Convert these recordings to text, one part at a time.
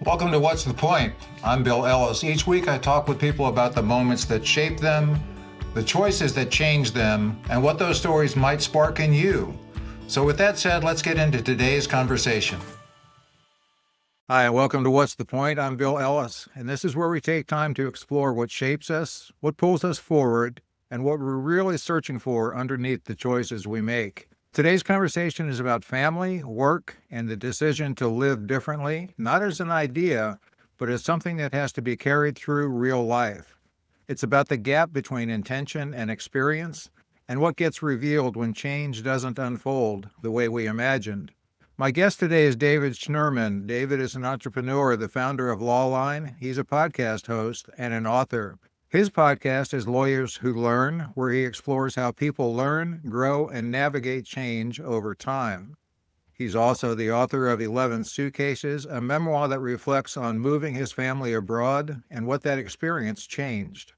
Welcome to What's the Point? I'm Bill Ellis. Each week I talk with people about the moments that shape them, the choices that change them, and what those stories might spark in you. So with that said, let's get into today's conversation. Hi, and welcome to What's the Point? I'm Bill Ellis, and this is where we take time to explore what shapes us, what pulls us forward, and what we're really searching for underneath the choices we make. Today's conversation is about family, work, and the decision to live differently, not as an idea, but as something that has to be carried through real life. It's about the gap between intention and experience, and what gets revealed when change doesn't unfold the way we imagined. My guest today is David Schnurman. David is an entrepreneur, the founder of Lawline. He's a podcast host and an author. His podcast is Lawyers Who Learn, where he explores how people learn, grow, and navigate change over time. He's also the author of 11 Suitcases, a memoir that reflects on moving his family abroad and what that experience changed.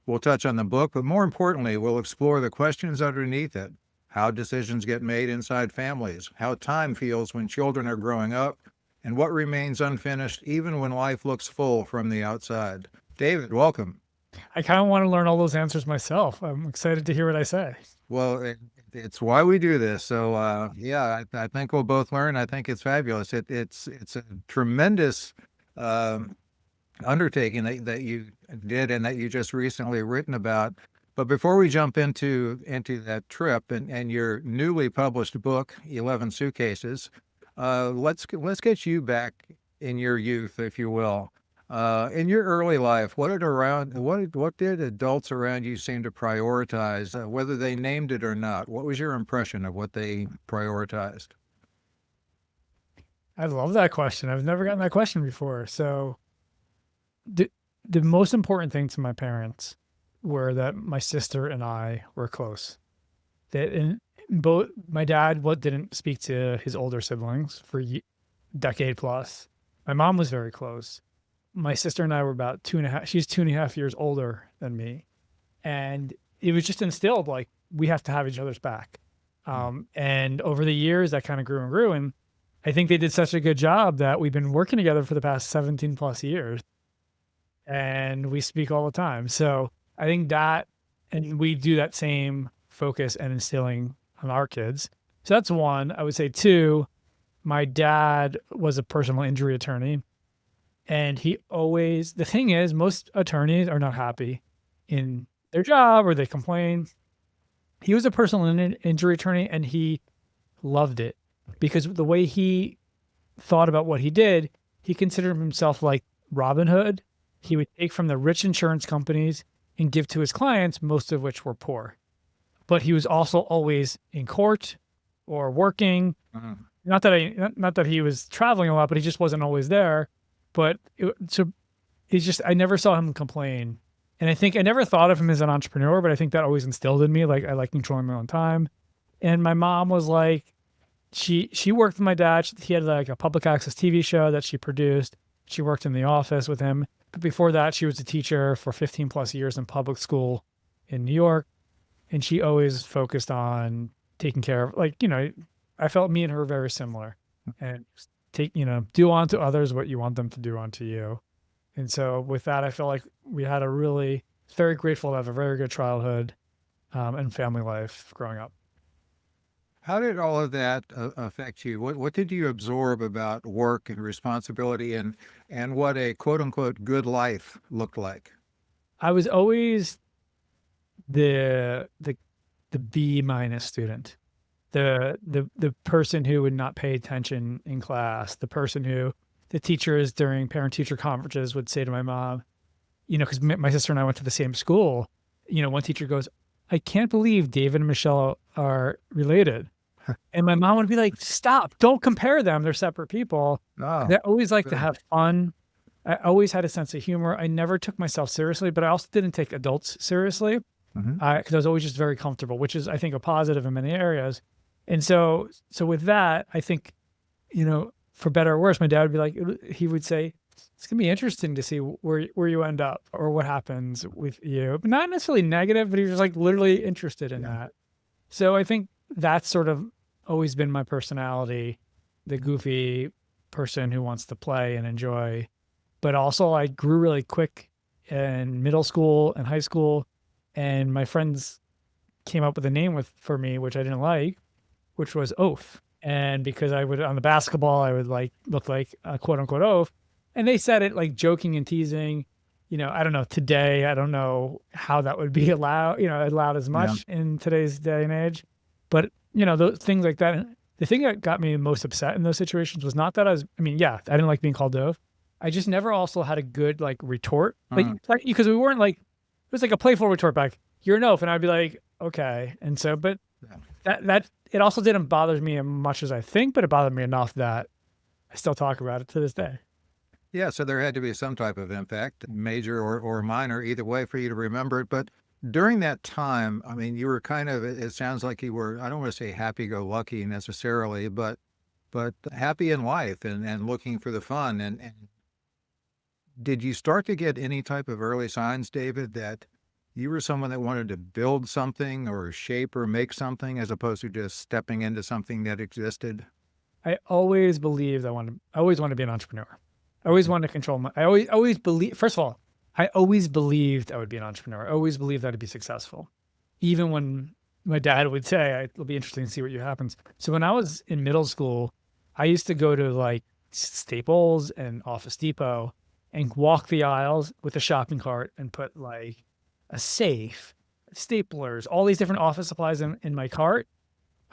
We'll touch on the book, but more importantly, we'll explore the questions underneath it. How decisions get made inside families, how time feels when children are growing up, and what remains unfinished even when life looks full from the outside. David, welcome. I kind of want to learn all those answers myself. I'm excited to hear what I say. Well, it's why we do this. So, I think we'll both learn. I think it's fabulous. It's a tremendous undertaking that you did and that you just recently written about. But before we jump into that trip and your newly published book, 11 Suitcases, let's get you back in your youth, if you will. In your early life, what did adults around you seem to prioritize, whether they named it or not? What was your impression of what they prioritized? I love that question. I've never gotten that question before. So the most important thing to my parents were that my sister and I were close. Both my dad didn't speak to his older siblings for a decade plus. My mom was very close. My sister and I were about 2.5. She's 2.5 years older than me, and it was just instilled like we have to have each other's back. And over the years, that kind of grew and grew, and I think they did such a good job that we've been working together for the past 17 plus years, and we speak all the time. So I think that, and we do that same focus and instilling on our kids. So that's one. I would say two, my dad was a personal injury attorney. And the thing is, most attorneys are not happy in their job or they complain. He was a personal injury attorney and he loved it because the way he thought about what he did, he considered himself like Robin Hood. He would take from the rich insurance companies and give to his clients, most of which were poor. But he was also always in court or working. Mm-hmm. Not that he was traveling a lot, but he just wasn't always there. But I never saw him complain. And I think I never thought of him as an entrepreneur, but I think that always instilled in me, like I like controlling my own time. And my mom was like, she worked with my dad. He had like a public access TV show that she produced. She worked in the office with him. But before that, she was a teacher for 15 plus years in public school in New York. And she always focused on taking care of, I felt me and her very similar. And do unto others what you want them to do unto you. And so with that, I feel like we had very grateful to have a very good childhood and family life growing up. How did all of that affect you? What did you absorb about work and responsibility and what a quote unquote good life looked like? I was always the B- student. The person who would not pay attention in class, the person who the teachers during parent-teacher conferences would say to my mom, because my sister and I went to the same school, one teacher goes, I can't believe David and Michelle are related. And my mom would be like, stop, don't compare them. They're separate people. Oh, I always like to have fun. I always had a sense of humor. I never took myself seriously, but I also didn't take adults seriously because I was always just very comfortable, which is, I think, a positive in many areas. And so with that, I think, for better or worse, my dad would be like, he would say, it's going to be interesting to see where you end up or what happens with you. But not necessarily negative, but he was like literally interested in that. So I think that's sort of always been my personality, the goofy person who wants to play and enjoy, but also I grew really quick in middle school and high school, and my friends came up with a name for me, which I didn't like, which was Oaf. And because I would, on the basketball, I would like look like a quote unquote oaf. And they said it like joking and teasing. I don't know today, I don't know how that would be allowed as Yeah. much in today's day and age. But, those things like that. The thing that got me most upset in those situations was not that I didn't like being called oaf. I just never also had a good like retort. Because we weren't like, it was like a playful retort back, you're an oaf. And I'd be like, okay. And so, but that it also didn't bother me as much as I think, but it bothered me enough that I still talk about it to this day. Yeah, so there had to be some type of impact, major or minor, either way, for you to remember it. But during that time, I mean, you were kind of, it sounds like you were, I don't want to say happy-go-lucky necessarily, but happy in life and looking for the fun. And did you start to get any type of early signs, David, that you were someone that wanted to build something or shape or make something as opposed to just stepping into something that existed? I always believed I always wanted to be an entrepreneur. I always wanted to control I always believe, first of all, I always believed I would be an entrepreneur. I always believed I'd be successful. Even when my dad would say, it'll be interesting to see what happens. So when I was in middle school, I used to go to like Staples and Office Depot and walk the aisles with a shopping cart and put like a safe, staplers, all these different office supplies in my cart.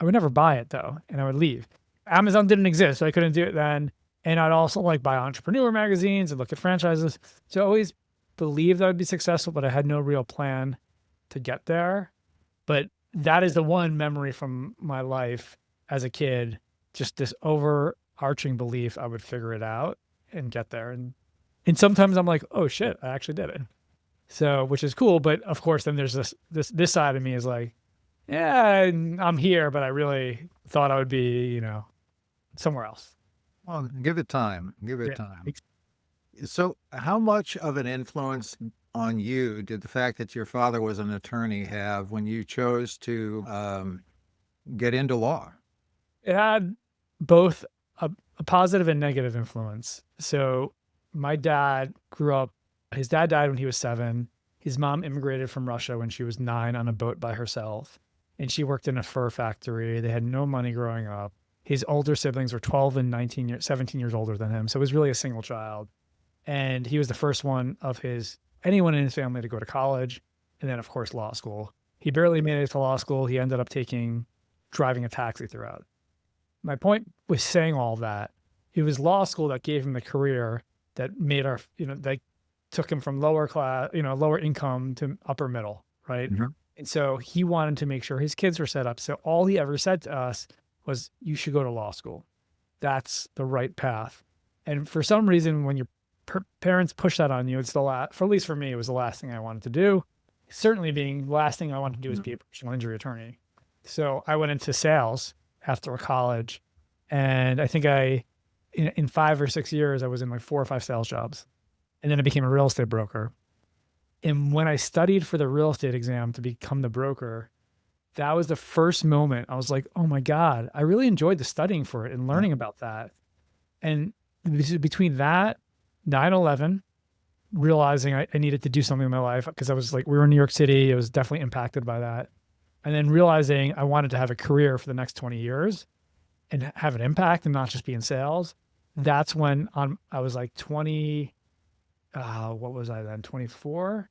I would never buy it though, and I would leave. Amazon didn't exist, so I couldn't do it then. And I'd also like buy entrepreneur magazines and look at franchises. So I always believed I would be successful, but I had no real plan to get there. But that is the one memory from my life as a kid, just this overarching belief I would figure it out and get there. And sometimes I'm like, oh shit, I actually did it. So, which is cool. But of course, then there's this side of me is like, yeah, I'm here, but I really thought I would be, somewhere else. Well, give it time. Give it Yeah. time. So, how much of an influence on you did the fact that your father was an attorney have when you chose to get into law? It had both a positive and negative influence. So my dad his dad died when he was 7. His mom immigrated from Russia when she was 9 on a boat by herself. And she worked in a fur factory. They had no money growing up. His older siblings were 12 and 17 years older than him. So it was really a single child. And he was the first one of anyone in his family to go to college. And then, of course, law school. He barely made it to law school. He ended up driving a taxi throughout. My point with saying all that, it was law school that gave him the career that made that took him from lower class, lower income to upper middle, right? Mm-hmm. And so he wanted to make sure his kids were set up. So all he ever said to us was, you should go to law school. That's the right path. And for some reason, when your parents push that on you, it's for at least for me, it was the last thing I wanted to do. Certainly being the last thing I wanted to do is be a personal injury attorney. So I went into sales after college. And I think in 5 or 6 years, I was in like 4 or 5 sales jobs. And then I became a real estate broker. And when I studied for the real estate exam to become the broker, that was the first moment I was like, oh my God, I really enjoyed the studying for it and learning about that. And between that, 9/11, realizing I needed to do something in my life because I was like, we were in New York City. I was definitely impacted by that. And then realizing I wanted to have a career for the next 20 years and have an impact and not just be in sales. That's when I was like 20, what was I then? 24.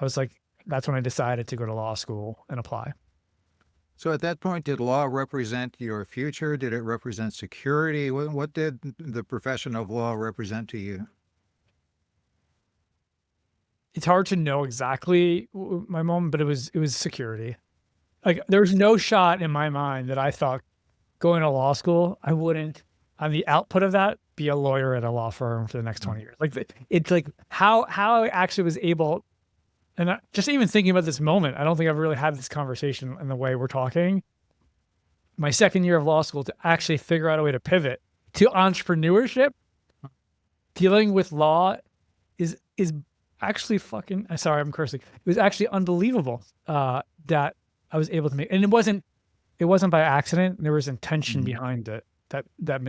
I was like, that's when I decided to go to law school and apply. So at that point, did law represent your future? Did it represent security? What did the profession of law represent to you? It's hard to know exactly my moment, but it was security. Like there was no shot in my mind that I thought going to law school, I wouldn't, on the output of that, be a lawyer at a law firm for the next 20 years. Like it's like how I actually was able, and just even thinking about this moment, I don't think I've really had this conversation in the way we're talking. My second year of law school to actually figure out a way to pivot to entrepreneurship, dealing with law is actually fucking, sorry, I'm cursing. It was actually unbelievable that I was able to make, and it wasn't by accident. There was intention behind it that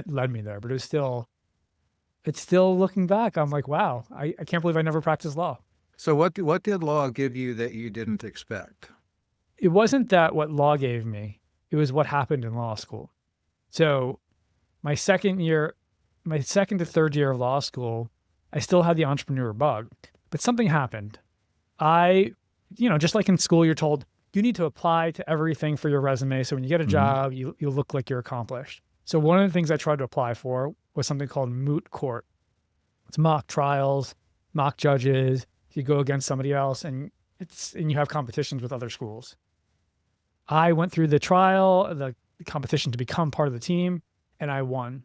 led me there, but it was still it's still looking back, I'm like, wow, I can't believe I never practiced law. So what did law give you that you didn't expect? It wasn't that what law gave me, it was what happened in law school. So my second to third year of law school, I still had the entrepreneur bug, but something happened. I, just like in school, you're told you need to apply to everything for your resume. So when you get a job, you look like you're accomplished. So one of the things I tried to apply for was something called moot court. It's mock trials, mock judges. You go against somebody else, and you have competitions with other schools. I went through the trial, the competition to become part of the team, and I won.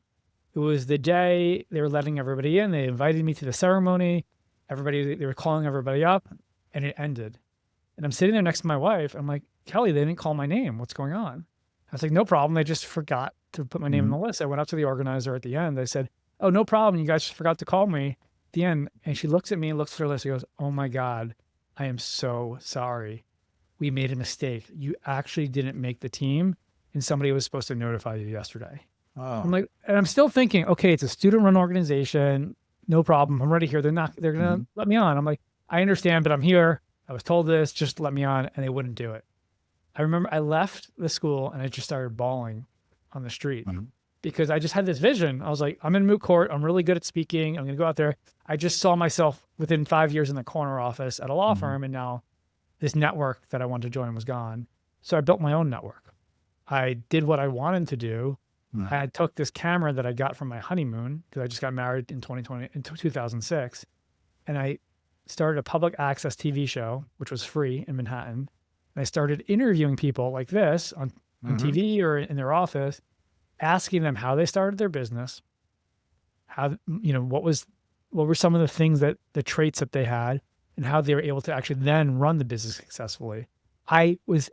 It was the day they were letting everybody in. They invited me to the ceremony. They were calling everybody up, and it ended. And I'm sitting there next to my wife. I'm like, Kelly, they didn't call my name. What's going on? I was like, no problem. They just forgot to put my name on the list. I went up to the organizer at the end. They said, oh, no problem. You guys just forgot to call me at the end. And she looks at me and looks at her list. She goes, oh my God, I am so sorry. We made a mistake. You actually didn't make the team, and somebody was supposed to notify you yesterday. Oh. I'm like, and I'm still thinking, okay, it's a student-run organization. No problem. I'm already here. They're going to let me on. I'm like, I understand, but I'm here. I was told this, just let me on, and they wouldn't do it. I remember I left the school and I just started bawling on the street because I just had this vision. I was like, I'm in moot court. I'm really good at speaking. I'm going to go out there. I just saw myself within 5 years in the corner office at a law firm, and now this network that I wanted to join was gone. So I built my own network. I did what I wanted to do. I took this camera that I got from my honeymoon, because I just got married in 2006, and I started a public access TV show, which was free in Manhattan. And I started interviewing people like this on TV or in their office, asking them how they started their business, what were some of the things the traits that they had, and how they were able to actually then run the business successfully. I was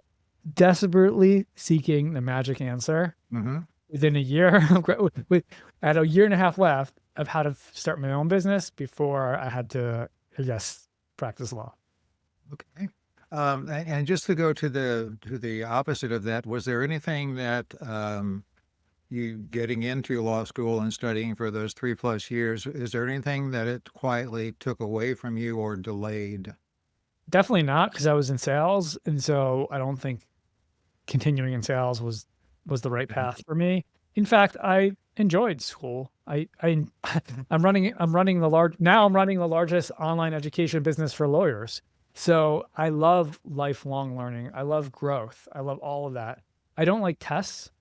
desperately seeking the magic answer. Within a year, I had a year and a half left of how to start my own business before I had to, I guess, practice law. Okay. And just to go to the opposite of that, was there anything that you getting into law school and studying for those 3+ years, is there anything that it quietly took away from you or delayed? Definitely not, because I was in sales, and so I don't think continuing in sales was the right path for me. In fact, I enjoyed school. I'm running the largest online education business for lawyers. So I love lifelong learning. I love growth. I love all of that. I don't like tests.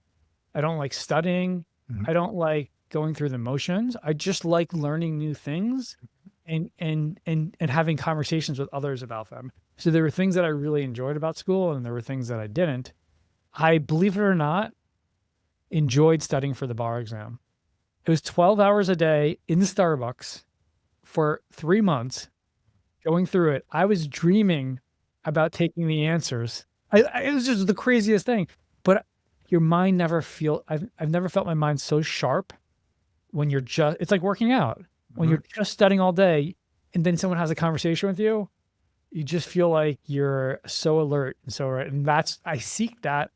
I don't like studying. I don't like going through the motions. I just like learning new things and having conversations with others about them. So there were things that I really enjoyed about school, and there were things that I didn't. I, believe it or not, enjoyed studying for the bar exam. It was 12 hours a day in Starbucks for 3 months, going through it. I was dreaming about taking the answers. It was just the craziest thing. But your mind I've never felt my mind so sharp when it's like working out. When you're just studying all day and then someone has a conversation with you, you just feel like you're so alert and so right. And I seek that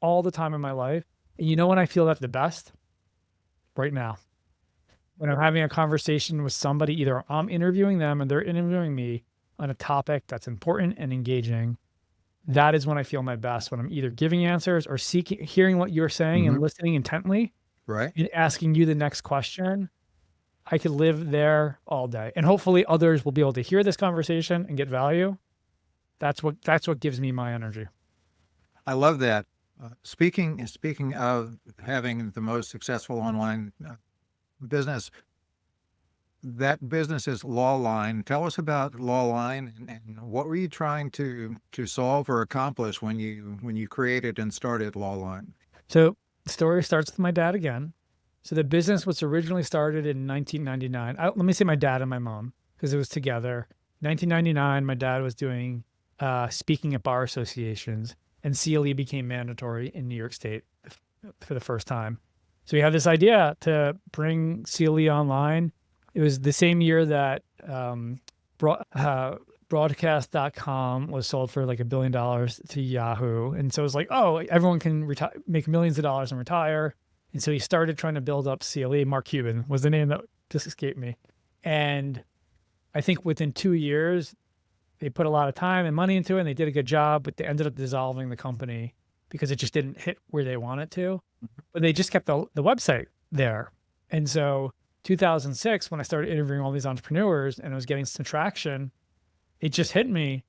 all the time in my life. And you know when I feel that the best? Right now. When I'm having a conversation with somebody, either I'm interviewing them and they're interviewing me on a topic that's important and engaging, that is when I feel my best, when I'm either giving answers or hearing what you're saying and listening intently, right, and asking you the next question. I could live there all day, and hopefully others will be able to hear this conversation and get value. That's what gives me my energy. I love that. Speaking of having the most successful online business, that business is Lawline. Tell us about Lawline and what were you trying to solve or accomplish when you created and started Lawline? So the story starts with my dad again. So the business was originally started in 1999. Let me say my dad and my mom, because it was together. 1999, my dad was doing speaking at bar associations, and CLE became mandatory in New York State for the first time. So we had this idea to bring CLE online. It was the same year that broadcast.com was sold for like $1 billion to Yahoo. And so it was like, oh, everyone can make millions of dollars and retire. And so he started trying to build up CLE. Mark Cuban was the name that just escaped me. And I think within 2 years, they put a lot of time and money into it and they did a good job, but they ended up dissolving the company because it just didn't hit where they wanted to. But they just kept the website there. And so 2006, when I started interviewing all these entrepreneurs and I was getting some traction, it just hit me.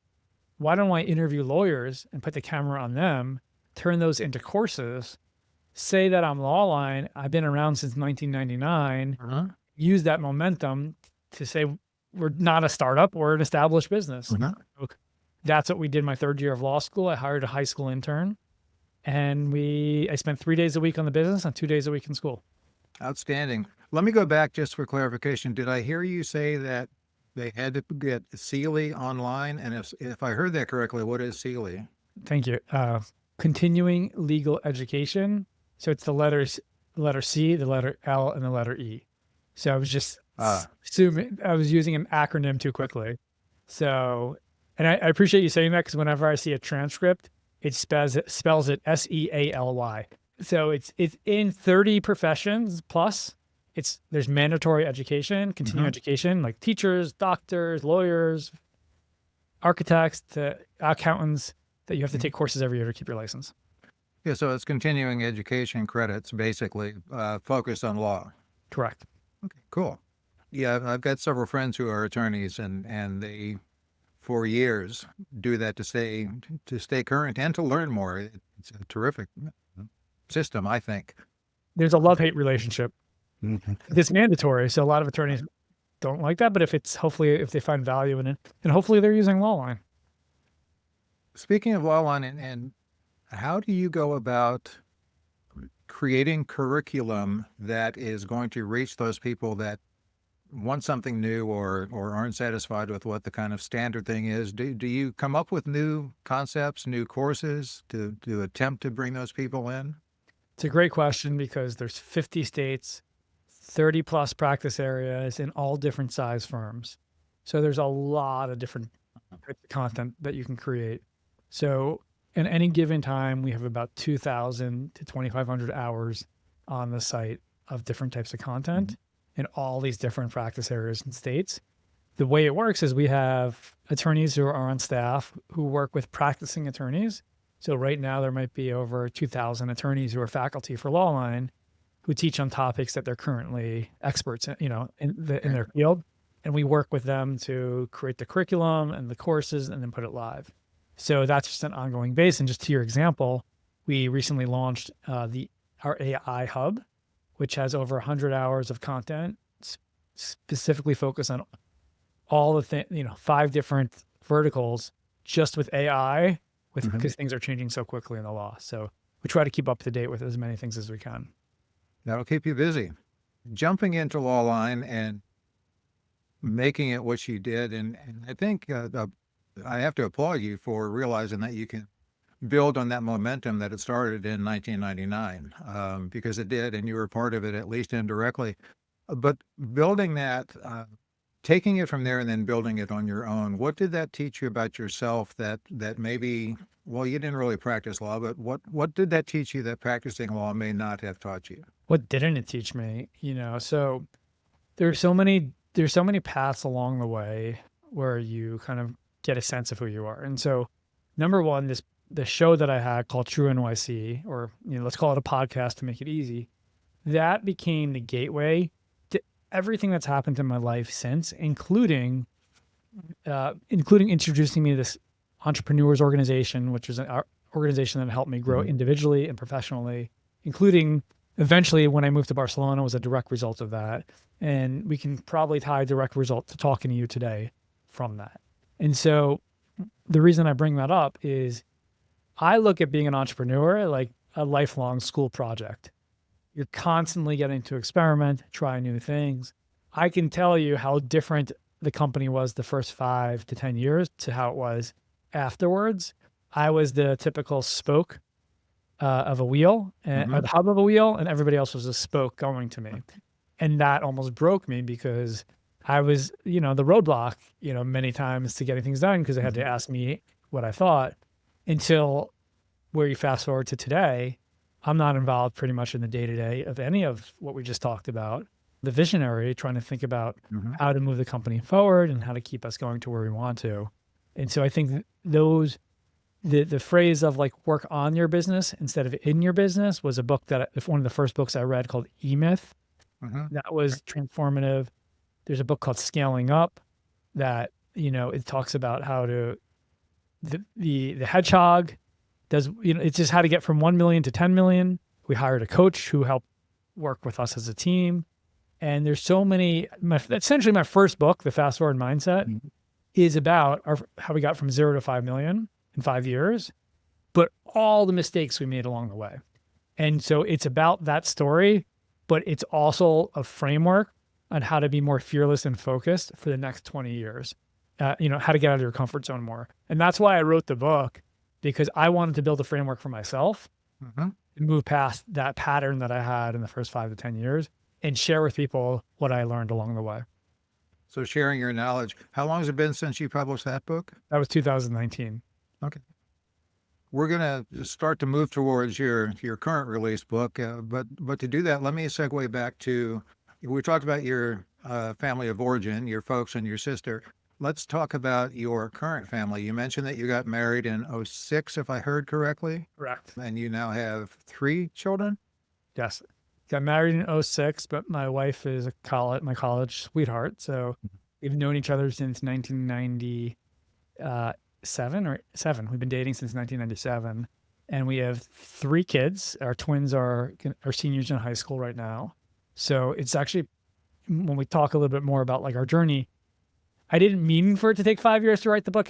Why don't I interview lawyers and put the camera on them, turn those into courses, say that I'm Lawline, I've been around since 1999, use that momentum to say we're not a startup, we're an established business. So that's what we did my third year of law school. I hired a high school intern and I spent 3 days a week on the business and 2 days a week in school. Outstanding. Let me go back just for clarification. Did I hear you say that they had to get Sealy online? And if I heard that correctly, what is Sealy? Thank you. Continuing legal education. So it's the letter C, the letter L, and the letter E. So I was just assuming I was using an acronym too quickly. So, and I appreciate you saying that because whenever I see a transcript, it spells it SEALY. So it's in 30 professions plus. There's mandatory education, continuing education, like teachers, doctors, lawyers, architects, to accountants, that you have to take courses every year to keep your license. Yeah, so it's continuing education credits, basically, focused on law. Correct. Okay, cool. Yeah, I've got several friends who are attorneys, and they, for years, do that to stay current and to learn more. It's a terrific system, I think. There's a love-hate relationship. It's mandatory, so a lot of attorneys don't like that, but if they find value in it, and hopefully they're using Lawline. Speaking of Lawline, and how do you go about creating curriculum that is going to reach those people that want something new or aren't satisfied with what the kind of standard thing is? Do you come up with new concepts, new courses to attempt to bring those people in? It's a great question because there's 50 states, 30 plus practice areas in all different size firms. So there's a lot of different content that you can create. So in any given time, we have about 2,000 to 2,500 hours on the site of different types of content in all these different practice areas and states. The way it works is we have attorneys who are on staff who work with practicing attorneys. So right now there might be over 2,000 attorneys who are faculty for Lawline who teach on topics that they're currently experts in, in their field. And we work with them to create the curriculum and the courses and then put it live. So that's just an ongoing base. And just to your example, we recently launched our AI hub, which has over 100 hours of content specifically focused on all the 5 different verticals just with AI, because things are changing so quickly in the law. So we try to keep up to date with as many things as we can. That'll keep you busy. Jumping into Lawline and making it what you did, and I think I have to applaud you for realizing that you can build on that momentum that it started in 1999, because it did, and you were part of it, at least indirectly. But building that, taking it from there and then building it on your own, what did that teach you about yourself that maybe, well, you didn't really practice law, but what did that teach you that practicing law may not have taught you? What didn't it teach me? So there's so many paths along the way where you kind of get a sense of who you are. And so number one, the show that I had called True NYC, or let's call it a podcast to make it easy, that became the gateway to everything that's happened in my life since, including introducing me to this entrepreneurs organization, which is an organization that helped me grow individually and professionally, including eventually when I moved to Barcelona was a direct result of that. And we can probably tie a direct result to talking to you today from that. And so the reason I bring that up is I look at being an entrepreneur like a lifelong school project. You're constantly getting to experiment, try new things. I can tell you how different the company was the first 5 to 10 years to how it was afterwards. I was the typical spoke of a wheel, or the hub of a wheel, and everybody else was a spoke going to me. And that almost broke me because I was, the roadblock, many times to getting things done because they had to ask me what I thought, until where you fast forward to today, I'm not involved pretty much in the day-to-day of any of what we just talked about. the visionary trying to think about Mm-hmm. how to move the company forward and how to keep us going to where we want to. And so I think those, the phrase of like work on your business instead of in your business was a book that one of the first books I read called E-Myth. Mm-hmm. That was transformative. There's a book called Scaling Up that, it talks about how to, the hedgehog does, it's just how to get from 1 million to 10 million. We hired a coach who helped work with us as a team. And there's so many, essentially my first book, The Fast Forward Mindset, Mhm. is about how we got from 0 to 5 million in 5 years, but all the mistakes we made along the way. And so it's about that story, but it's also a framework on how to be more fearless and focused for the next 20 years. How to get out of your comfort zone more. And that's why I wrote the book, because I wanted to build a framework for myself Mm-hmm. and move past that pattern that I had in the first 5 to 10 years and share with people what I learned along the way. So sharing your knowledge. How long has it been since you published that book? That was 2019. Okay. We're going to start to move towards your current release book, but to do that, let me segue back to, we talked about your family of origin, your folks and your sister. Let's talk about your current family. You mentioned that you got married in 06, if I heard correctly, Correct. and you now have 3 children? Yes. Got married in 06, but my wife is my college sweetheart. So we've known each other since 1997 We've been dating since 1997. And we have 3 kids. Our twins are seniors in high school right now. So it's actually, when we talk a little bit more about like our journey, I didn't mean for it to take 5 years to write the book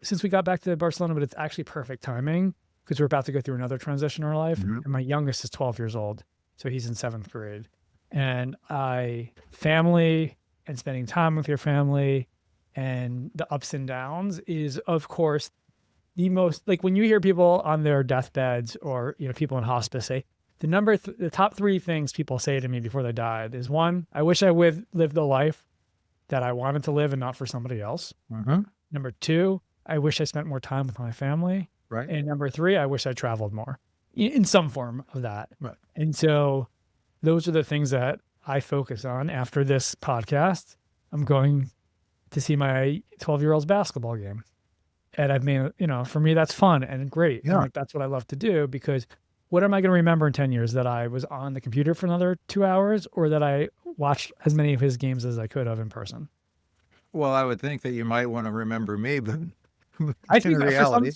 since we got back to Barcelona, but it's actually perfect timing because we're about to go through another transition in our life. Mhm. And my youngest is 12 years old. So he's in 7th grade. And family and spending time with your family and the ups and downs is, of course, the most, like when you hear people on their deathbeds or, people in hospice say, the top 3 things people say to me before they died is 1, I wish I lived a life that I wanted to live and not for somebody else. Mm-hmm. Number 2, I wish I spent more time with my family. Right. And number 3, I wish I traveled more in some form of that. Right. And so those are the things that I focus on. After this podcast, I'm going to see my 12-year-old's basketball game. And I've made, for me, that's fun and great. Yeah. And like, that's what I love to do, because what am I going to remember in 10 years? That I was on the computer for another 2 hours, or that I watched as many of his games as I could have in person? Well, I would think that you might want to remember me, but I in think reality,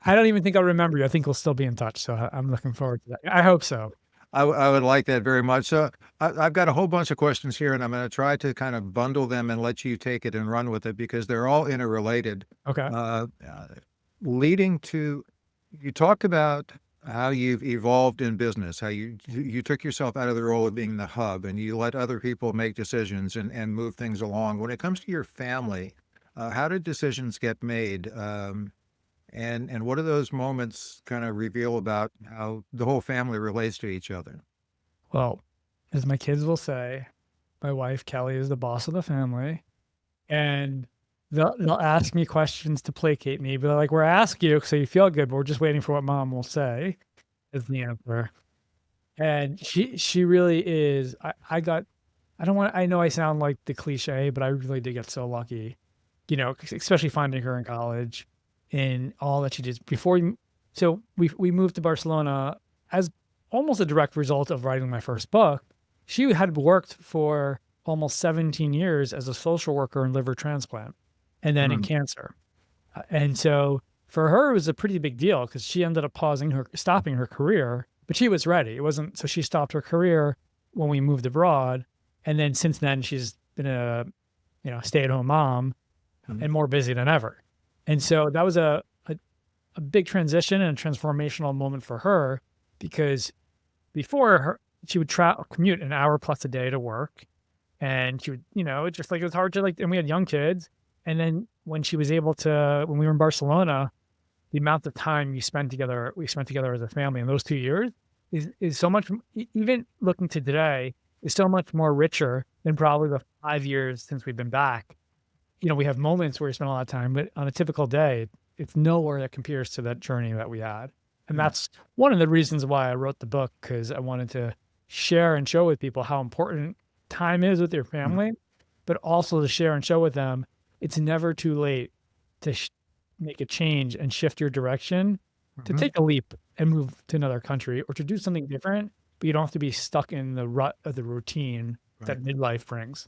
I don't even think I'll remember you. I think we'll still be in touch. So I'm looking forward to that. I hope so. I would like that very much. So I've got a whole bunch of questions here, and I'm going to try to kind of bundle them and let you take it and run with it because they're all interrelated. Okay. Leading to, you talked about how you've evolved in business, how you took yourself out of the role of being the hub and you let other people make decisions and move things along. When it comes to your family, how did decisions get made? And what do those moments kind of reveal about how the whole family relates to each other? Well, as my kids will say, my wife, Kelly, is the boss of the family. And they'll ask me questions to placate me, but they're like, we're asking you so you feel good, but we're just waiting for what mom will say is the answer. And she really is. I know I sound like the cliche, but I really did get so lucky, especially finding her in college and all that she did so we moved to Barcelona as almost a direct result of writing my first book. She had worked for almost 17 years as a social worker in liver transplant and then in cancer. And so for her, it was a pretty big deal because she ended up stopping her career, but she was ready. So she stopped her career when we moved abroad. And then since then, she's been a stay-at-home mom and more busy than ever. And so that was a big transition and a transformational moment for her, because before she would commute an hour plus a day to work, and she would, it was hard to and we had young kids. And then when we were in Barcelona, the amount of time we spent together as a family in those 2 years is so much, even looking to today, is so much more richer than probably the 5 years since we've been back. We have moments where we spend a lot of time, but on a typical day, it's nowhere that compares to that journey that we had. And that's one of the reasons why I wrote the book, because I wanted to share and show with people how important time is with your family, but also to share and show with them it's never too late to make a change and shift your direction, to take a leap and move to another country or to do something different, but you don't have to be stuck in the rut of the routine that midlife brings.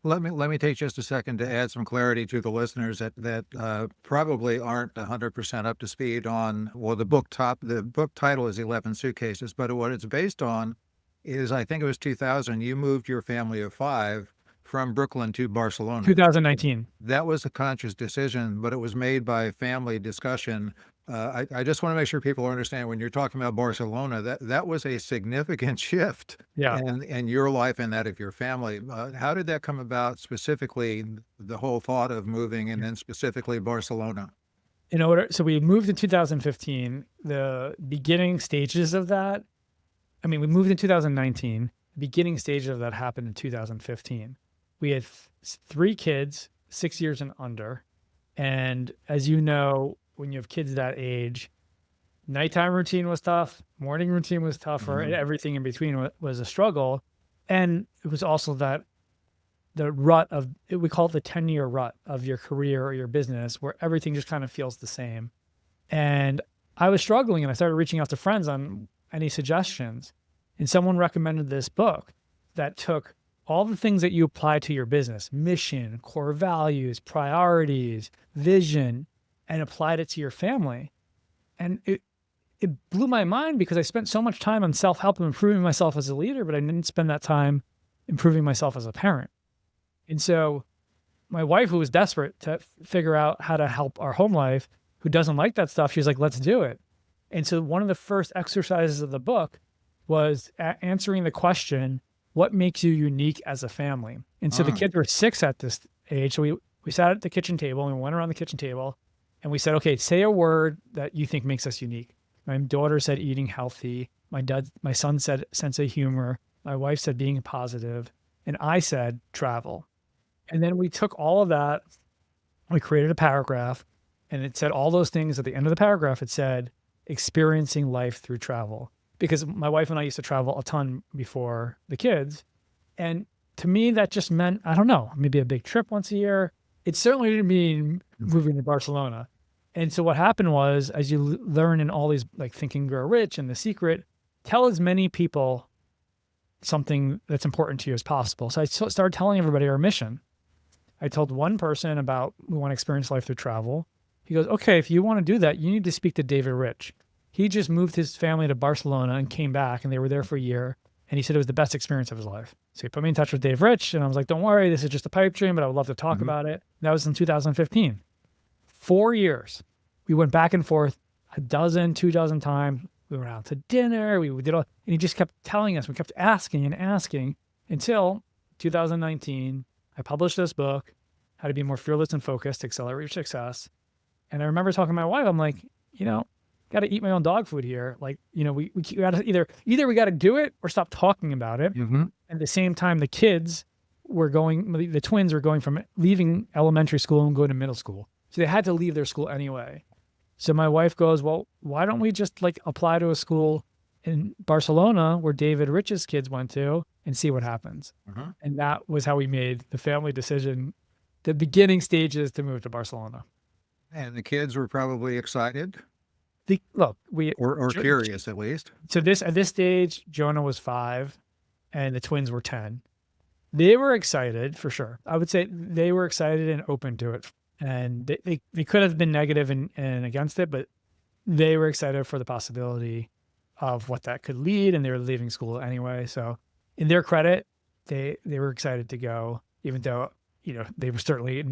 Let me take just a second to add some clarity to the listeners that probably aren't 100% up to speed on, well, the book title is 11 Suitcases, but what it's based on is, I think it was 2000, you moved your family of 5 from Brooklyn to Barcelona. 2019. That was a conscious decision, but it was made by family discussion. I just want to make sure people understand, when you're talking about Barcelona, that was a significant shift in your life and that of your family. How did that come about specifically, the whole thought of moving, and then specifically Barcelona? So we moved in 2015. The beginning stages of that, we moved in 2019. The beginning stages of that happened in 2015. We had 3 kids, 6 years and under. And as you know, when you have kids that age, nighttime routine was tough, morning routine was tougher, and everything in between was a struggle. And it was also the rut of, we call it the 10-year rut of your career or your business, where everything just kind of feels the same. And I was struggling, and I started reaching out to friends on any suggestions. And someone recommended this book that took all the things that you apply to your business, mission, core values, priorities, vision, and applied it to your family. And it blew my mind, because I spent so much time on self-help and improving myself as a leader, but I didn't spend that time improving myself as a parent. And so my wife, who was desperate to figure out how to help our home life, who doesn't like that stuff, she was like, let's do it. And so one of the first exercises of the book was answering the question, what makes you unique as a family? And so the kids were 6 at this age. So we sat at the kitchen table, and we went around the kitchen table, and we said, okay, say a word that you think makes us unique. My daughter said eating healthy. My son said sense of humor. My wife said being positive. And I said travel. And then we took all of that, we created a paragraph, and it said all those things. At the end of the paragraph, it said experiencing life through travel. Because my wife and I used to travel a ton before the kids. And to me, that just meant, I don't know, maybe a big trip once a year. It certainly didn't mean moving to Barcelona. And so what happened was, as you learn in all these, like Think and Grow Rich and The Secret, tell as many people something that's important to you as possible. So I started telling everybody our mission. I told one person about, we want to experience life through travel. He goes, okay, if you want to do that, you need to speak to David Rich. He just moved his family to Barcelona and came back, and they were there for a year. And he said it was the best experience of his life. So he put me in touch with Dave Rich, and I was like, don't worry, this is just a pipe dream, but I would love to talk about it. And that was in 2015. 4 years. We went back and forth 2 dozen times. We went out to dinner. We did all, and he just kept telling us. We kept asking and asking until 2019. I published this book, How to Be More Fearless and Focused to Accelerate Your Success. And I remember talking to my wife. I'm like, got to eat my own dog food here. Like, we got to either we got to do it or stop talking about it. And at the same time, the twins were going from leaving elementary school and going to middle school. So they had to leave their school anyway. So my wife goes, well, why don't we just apply to a school in Barcelona where David Rich's kids went to and see what happens? And that was how we made the family decision, the beginning stages, to move to Barcelona. And the kids were probably excited. Or curious, at least. So at this stage, Jonah was 5 and the twins were 10. They were excited for sure. I would say they were excited and open to it. And they could have been negative and against it, but they were excited for the possibility of what that could lead, and they were leaving school anyway. So in their credit, they were excited to go, even though, they were certainly,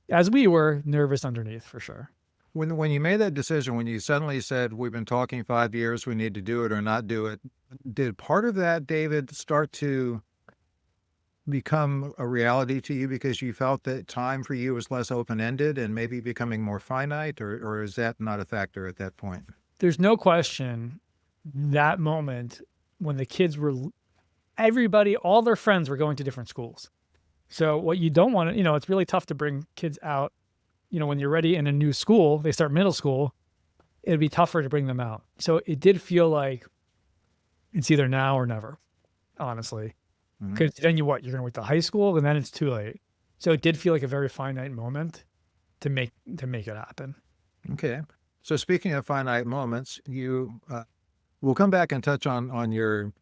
as we were, nervous underneath for sure. When you made that decision, when you suddenly said, we've been talking 5 years, we need to do it or not do it, did part of that, David, start to become a reality to you because you felt that time for you was less open-ended and maybe becoming more finite, or is that not a factor at that point? There's no question that moment when the kids were, all their friends were going to different schools. So what you don't want to, it's really tough to bring kids out. When you're ready in a new school, they start middle school, it'd be tougher to bring them out. So it did feel like It's either now or never, honestly. Mhm. Because then you're going to wait till high school, and then it's too late. So it did feel like a very finite moment to make it happen. Okay. So speaking of finite moments, we'll come back and touch on your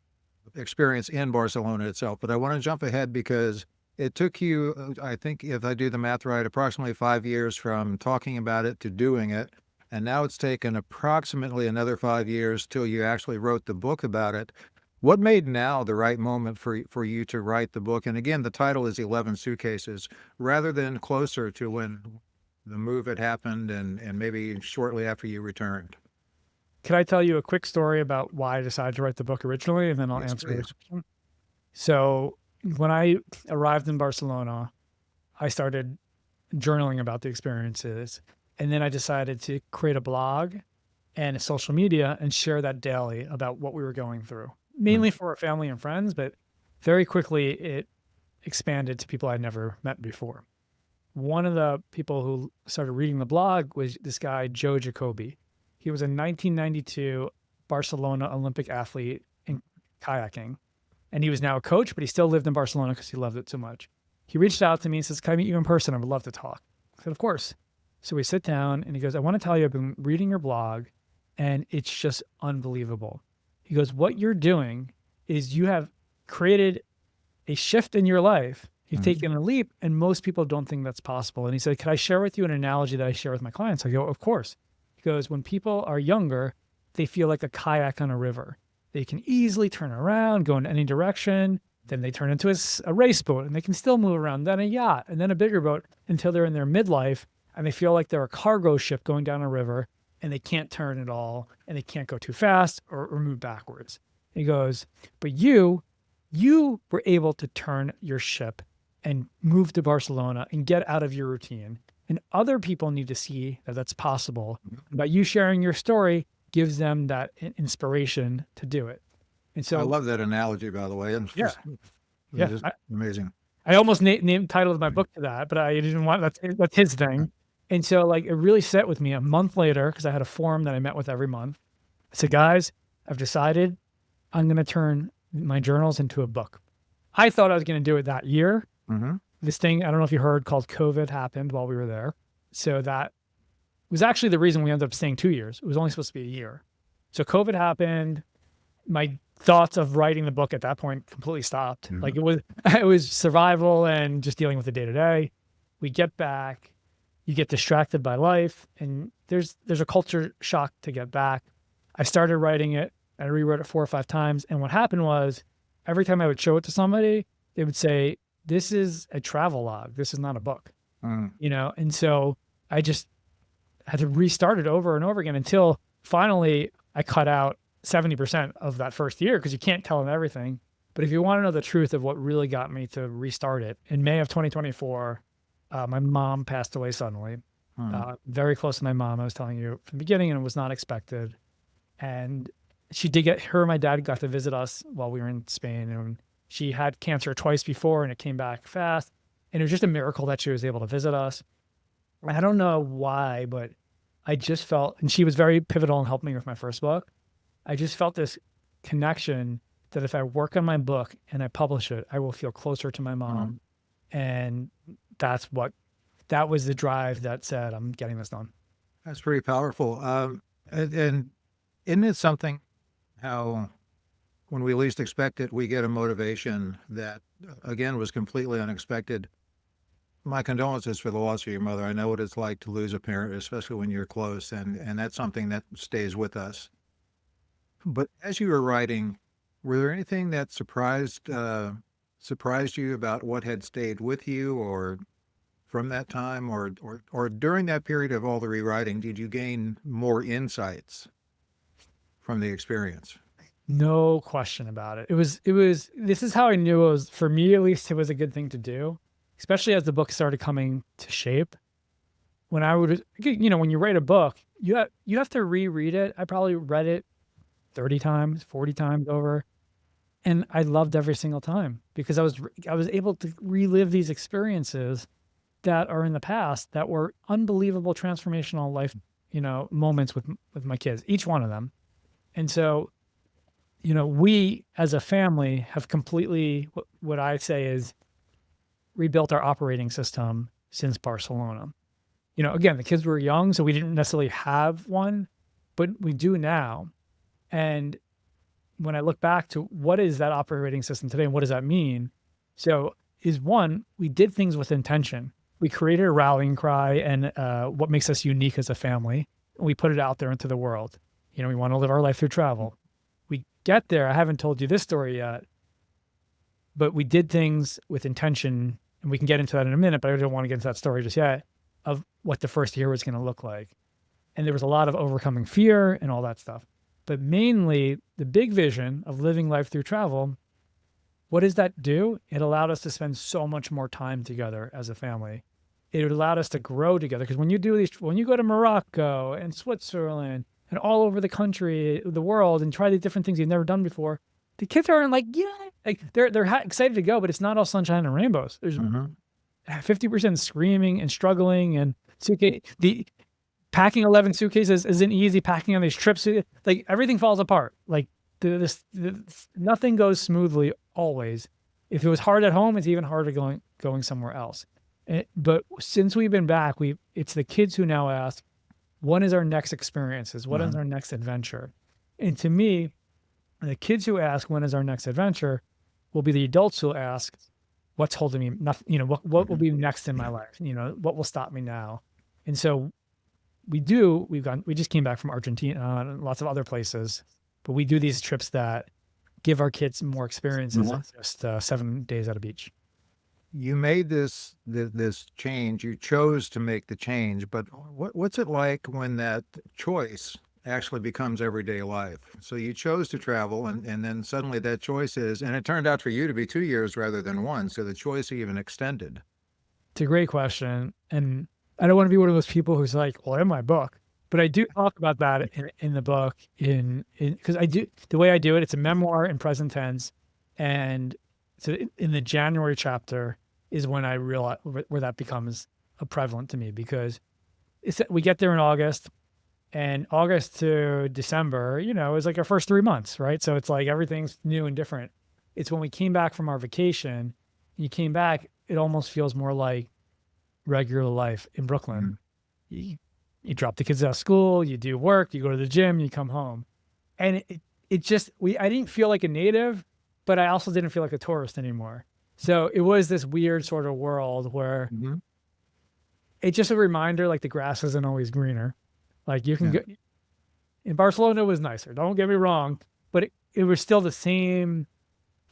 experience in Barcelona itself, but I want to jump ahead because it took you, I think, if I do the math right, approximately 5 years from talking about it to doing it. And now it's taken approximately another 5 years till you actually wrote the book about it. What made now the right moment for you to write the book? And again, the title is 11 Suitcases, rather than closer to when the move had happened and maybe shortly after you returned. Could I tell you a quick story about why I decided to write the book originally, and then I'll Yes, answer the please. question? So when I arrived in Barcelona, I started journaling about the experiences, and then I decided to create a blog and a social media and share that daily about what we were going through, mainly for our family and friends, but very quickly it expanded to people I'd never met before. One of the people who started reading the blog was this guy, Joe Jacoby. He was a 1992 Barcelona Olympic athlete in kayaking, and he was now a coach, but he still lived in Barcelona because he loved it so much. He reached out to me and says, "Can I meet you in person? I would love to talk." I said, "Of course." So we sit down and he goes, "I want to tell you, I've been reading your blog and it's just unbelievable." He goes, "What you're doing is you have created a shift in your life. You've taken a leap, and most people don't think that's possible." And he said, "Can I share with you an analogy that I share with my clients?" I go, "Of course." He goes, "When people are younger, they feel like a kayak on a river. They can easily turn around, go in any direction. Then they turn into a race boat, and they can still move around, then a yacht, and then a bigger boat until they're in their midlife, and they feel like they're a cargo ship going down a river, and they can't turn at all, and they can't go too fast or move backwards." He goes, "But you were able to turn your ship and move to Barcelona and get out of your routine. And other people need to see that that's possible. But you sharing your story gives them that inspiration to do it." And I so, love that analogy, by the way. And yeah, it's yeah, just amazing. I almost named titled my book to that, but I didn't want that's his thing. And so, like, it really set with me a month later because I had a forum that I met with every month. I said, "Guys, I've decided I'm going to turn my journals into a book." I thought I was going to do it that year. Mm-hmm. This thing, I don't know if you heard, called COVID happened while we were there. So that was actually the reason we ended up staying 2 years. It was only supposed to be a year. So COVID happened. My thoughts of writing the book at that point completely stopped. Mhm. Like it was survival and just dealing with the day to day. We get back, you get distracted by life, and there's a culture shock to get back. I started writing it. I rewrote it 4 or 5 times. And what happened was every time I would show it to somebody, they would say, "This is a travel log. This is not a book." Mm. And so I just had to restart it over and over again until finally I cut out 70% of that first year because you can't tell them everything. But if you want to know the truth of what really got me to restart it, in May of 2024, my mom passed away suddenly. Very close to my mom, I was telling you from the beginning, and it was not expected. And her and my dad got to visit us while we were in Spain. And she had cancer twice before and it came back fast. And it was just a miracle that she was able to visit us. I don't know why, but I just felt, and she was very pivotal in helping me with my first book. I just felt this connection that if I work on my book and I publish it, I will feel closer to my mom. And that was the drive that said, I'm getting this done. That's pretty powerful. And isn't it something how when we least expect it, we get a motivation that, again, was completely unexpected? My condolences for the loss of your mother. I know what it's like to lose a parent, especially when you're close, and that's something that stays with us. But as you were writing, were there anything that surprised you about what had stayed with you, or from that time, or during that period of all the rewriting, did you gain more insights from the experience? No question about it. This is how I knew it was, for me at least, it was a good thing to do, especially as the book started coming to shape. When when you write a book, you have to reread it. I probably read it 30 times, 40 times over. And I loved every single time because I was able to relive these experiences that are in the past that were unbelievable transformational life, moments with my kids, each one of them. And so we as a family have completely, what I say is, rebuilt our operating system since Barcelona. Again, the kids were young, so we didn't necessarily have one, but we do now. And when I look back to what is that operating system today and what does that mean? So is one, we did things with intention. We created a rallying cry and what makes us unique as a family. And we put it out there into the world. We want to live our life through travel. We get there. I haven't told you this story yet, but we did things with intention, and we can get into that in a minute, but I don't want to get into that story just yet, of what the first year was going to look like. And there was a lot of overcoming fear and all that stuff. But mainly the big vision of living life through travel, what does that do? It allowed us to spend so much more time together as a family. It allowed us to grow together. Because when you go to Morocco and Switzerland and all over the country, the world, and try the different things you've never done before, the kids aren't like, they're excited to go, but it's not all sunshine and rainbows. There's 50% screaming and struggling, and packing 11 suitcases isn't easy. Packing on these trips, like everything falls apart. Like nothing goes smoothly always. If it was hard at home, it's even harder going somewhere else. But since we've been back, it's the kids who now ask, when is our next experiences? What is our next adventure? And to me, the kids who ask, when is our next adventure, will be the adults who ask, what's holding me? What will be next in my life? What will stop me now? And so we just came back from Argentina and lots of other places, but we do these trips that give our kids more experiences than just 7 days at a beach. You made this change. You chose to make the change, but what's it like when that choice actually becomes everyday life? So you chose to travel, and then suddenly that choice and it turned out for you to be 2 years rather than one. So the choice even extended. It's a great question. And I don't want to be one of those people who's like, well, in my book, but I do talk about that in the book because the way I do it, it's a memoir in present tense. And so in the January chapter is when I realize where that becomes prevalent to me, because we get there in August, and August to December, is like our first 3 months, right? So it's like everything's new and different. It's when we came back from our vacation, you came back, it almost feels more like regular life in Brooklyn. You drop the kids out of school, you do work, you go to the gym, you come home. And I didn't feel like a native, but I also didn't feel like a tourist anymore. So it was this weird sort of world where it's just a reminder, like the grass isn't always greener. Like you can go in Barcelona, it was nicer. Don't get me wrong, but it was still the same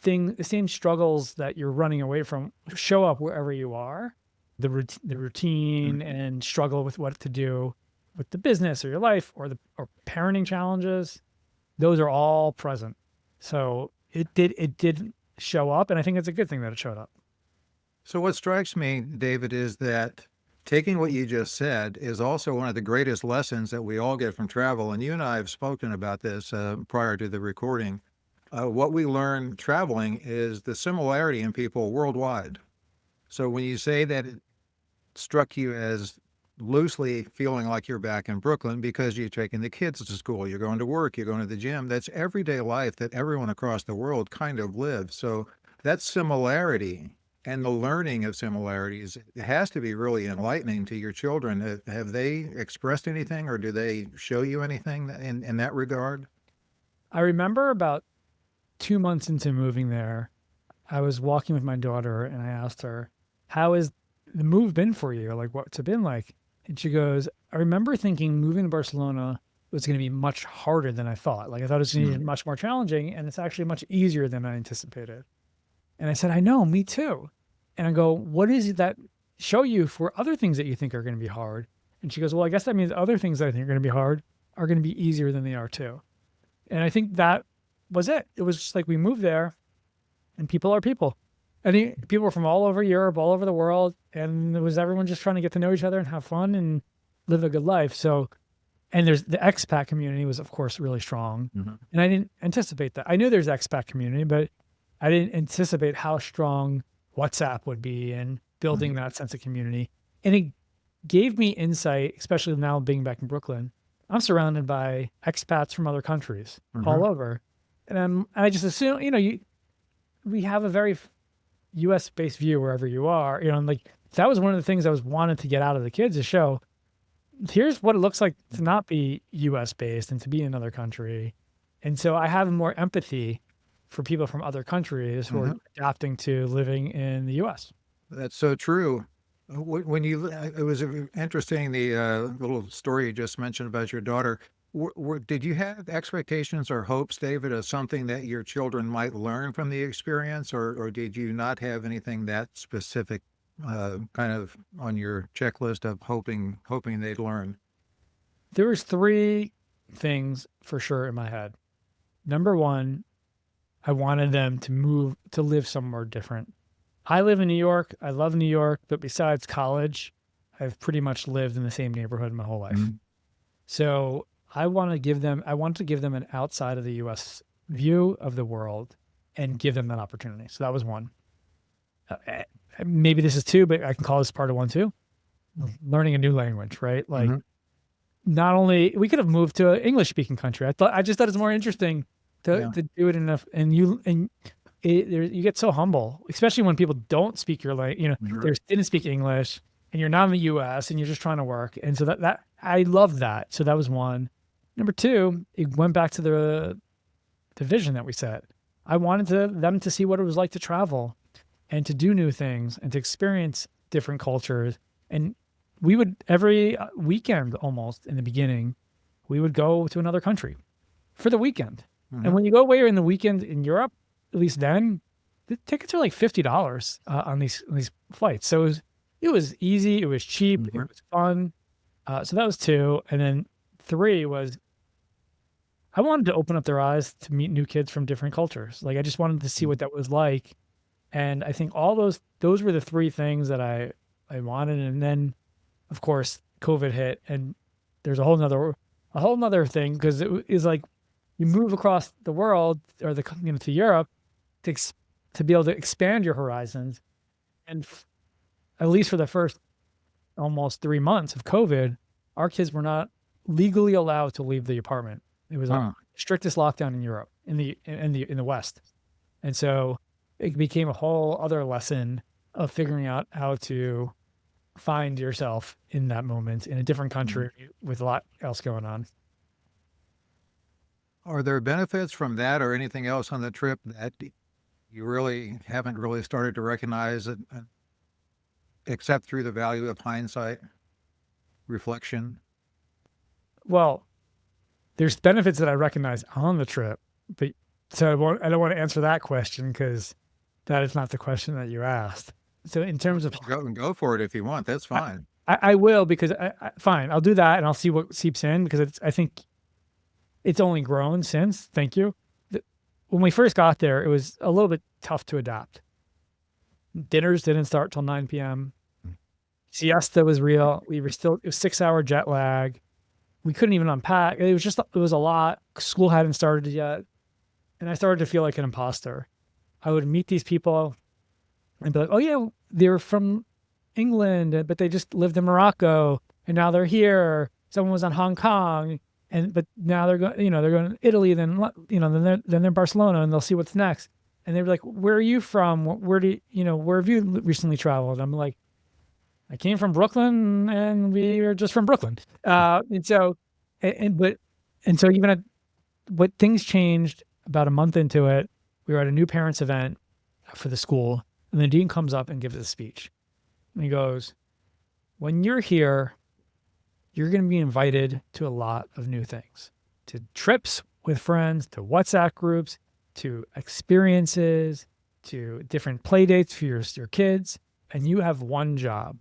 thing, the same struggles that you're running away from show up wherever you are. The routine and struggle with what to do with the business or your life or parenting challenges. Those are all present. So it did show up, and I think it's a good thing that it showed up. So what strikes me, David, is that taking what you just said is also one of the greatest lessons that we all get from travel. And you and I have spoken about this prior to the recording. What we learn traveling is the similarity in people worldwide. So when you say that it struck you as loosely feeling like you're back in Brooklyn because you're taking the kids to school, you're going to work, you're going to the gym, that's everyday life that everyone across the world kind of lives. So that similarity and the learning of similarities, it has to be really enlightening to your children. Have they expressed anything, or do they show you anything in that regard? I remember about 2 months into moving there, I was walking with my daughter and I asked her, how has the move been for you? Like, what's it been like? And she goes, I remember thinking moving to Barcelona was going to be much harder than I thought. Like, I thought it was going to be much more challenging, and it's actually much easier than I anticipated. And I said, I know, me too. And I go, what is it that show you for other things that you think are going to be hard? And she goes, well, I guess that means other things that I think are going to be hard are going to be easier than they are too. And I think that was it. It was just like we moved there, and people are people. And people were from all over Europe, all over the world, and it was everyone just trying to get to know each other and have fun and live a good life. So, and there's the expat community was, of course, really strong. And I didn't anticipate that. I knew there's expat community, but I didn't anticipate how strong WhatsApp would be and building that sense of community. And it gave me insight, especially now being back in Brooklyn. I'm surrounded by expats from other countries all over. And I just assume, we have a very U.S. based view wherever you are, and like that was one of the things I was wanted to get out of the kids to show. Here's what it looks like to not be U.S. based and to be in another country, and so I have more empathy for people from other countries who are adapting to living in the U.S. That's so true. When it was interesting, the little story you just mentioned about your daughter. Did you have expectations or hopes, David, of something that your children might learn from the experience, or did you not have anything that specific kind of on your checklist of hoping they'd learn? There was three things for sure in my head. Number one, I wanted them to move to live somewhere different. I live in New York. I love New York, but besides college, I've pretty much lived in the same neighborhood my whole life. So I wanted to give them an outside of the U.S. view of the world and give them that opportunity. So that was one. Maybe this is two, but I can call this part of one too. Learning a new language, right? Like, not only we could have moved to an English-speaking country. I just thought it's more interesting to do it enough. And you get so humble, especially when people don't speak your language. They didn't speak English, and you're not in the U.S. and you're just trying to work. And so that I love that. So that was one. Number two, it went back to the vision that we set. I wanted them to see what it was like to travel and to do new things and to experience different cultures. And we would, every weekend almost in the beginning, we would go to another country for the weekend. And when you go away in the weekend in Europe, at least then, the tickets are like $50 on these flights. So it was easy, it was cheap, it was fun. So that was two. And then three was, I wanted to open up their eyes to meet new kids from different cultures. Like, I just wanted to see what that was like. And I think all those were the three things that I wanted. And then, of course, COVID hit, and there's a whole nother thing, because it is like you move across the world or to Europe to be able to expand your horizons. And at least for the first almost 3 months of COVID, our kids were not legally allowed to leave the apartment. It was the strictest lockdown in Europe, in the West. And so it became a whole other lesson of figuring out how to find yourself in that moment in a different country with a lot else going on. Are there benefits from that or anything else on the trip that you really haven't really started to recognize it, except through the value of hindsight, reflection? Well, there's benefits that I recognize on the trip, but so I don't want to answer that question because that is not the question that you asked. So in terms of go for it if you want, that's fine. I will, because fine, I'll do that and I'll see what seeps in, because I think it's only grown since. Thank you. When we first got there, it was a little bit tough to adapt. Dinners didn't start till 9 p.m. Siesta was real. It was 6-hour jet lag. We couldn't even unpack. It was a lot. School hadn't started yet. And I started to feel like an imposter. I would meet these people and be like, oh yeah, they're from England, but they just lived in Morocco and now they're here. Someone was in Hong Kong, but now they're going, they're going to Italy, then they're in Barcelona, and they'll see what's next. And they were like, where are you from? Where have you recently traveled? I'm like, I came from Brooklyn, and we are just from Brooklyn. And so even but things changed about a month into it. We were at a new parents event for the school, and the dean comes up and gives a speech. And he goes, when you're here, you're going to be invited to a lot of new things, to trips with friends, to WhatsApp groups, to experiences, to different play dates for your kids. And you have one job.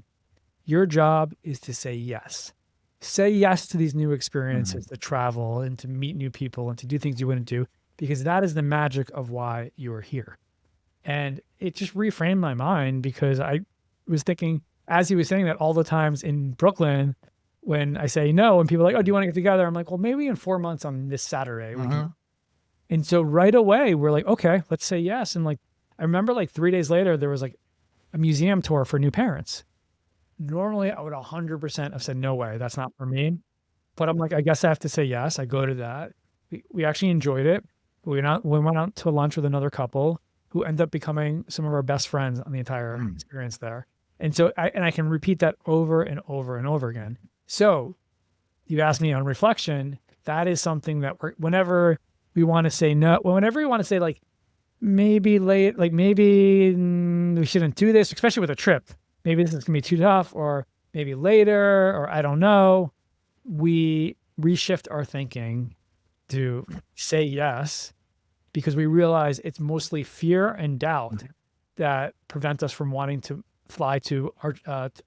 Your job is to say yes. Say yes to these new experiences, to travel and to meet new people and to do things you wouldn't do, because that is the magic of why you are here. And it just reframed my mind, because I was thinking, as he was saying that, all the times in Brooklyn, when I say no, and people are like, oh, do you want to get together? I'm like, well, maybe in 4 months on this Saturday. And so right away, we're like, okay, let's say yes. And like, I remember like 3 days later, there was like a museum tour for new parents. Normally, I would 100% have said, no way, that's not for me. But I'm like, I guess I have to say yes. I go to that. We actually enjoyed it. We went out to lunch with another couple who ended up becoming some of our best friends on the entire experience there. And so I can repeat that over and over and over again. So you asked me on reflection, that is something that whenever we want to say no, whenever we want to say like, maybe late, like maybe we shouldn't do this, especially with a trip. Maybe this is gonna be too tough, or maybe later, or I don't know. We reshift our thinking to say yes, because we realize it's mostly fear and doubt that prevent us from wanting to fly to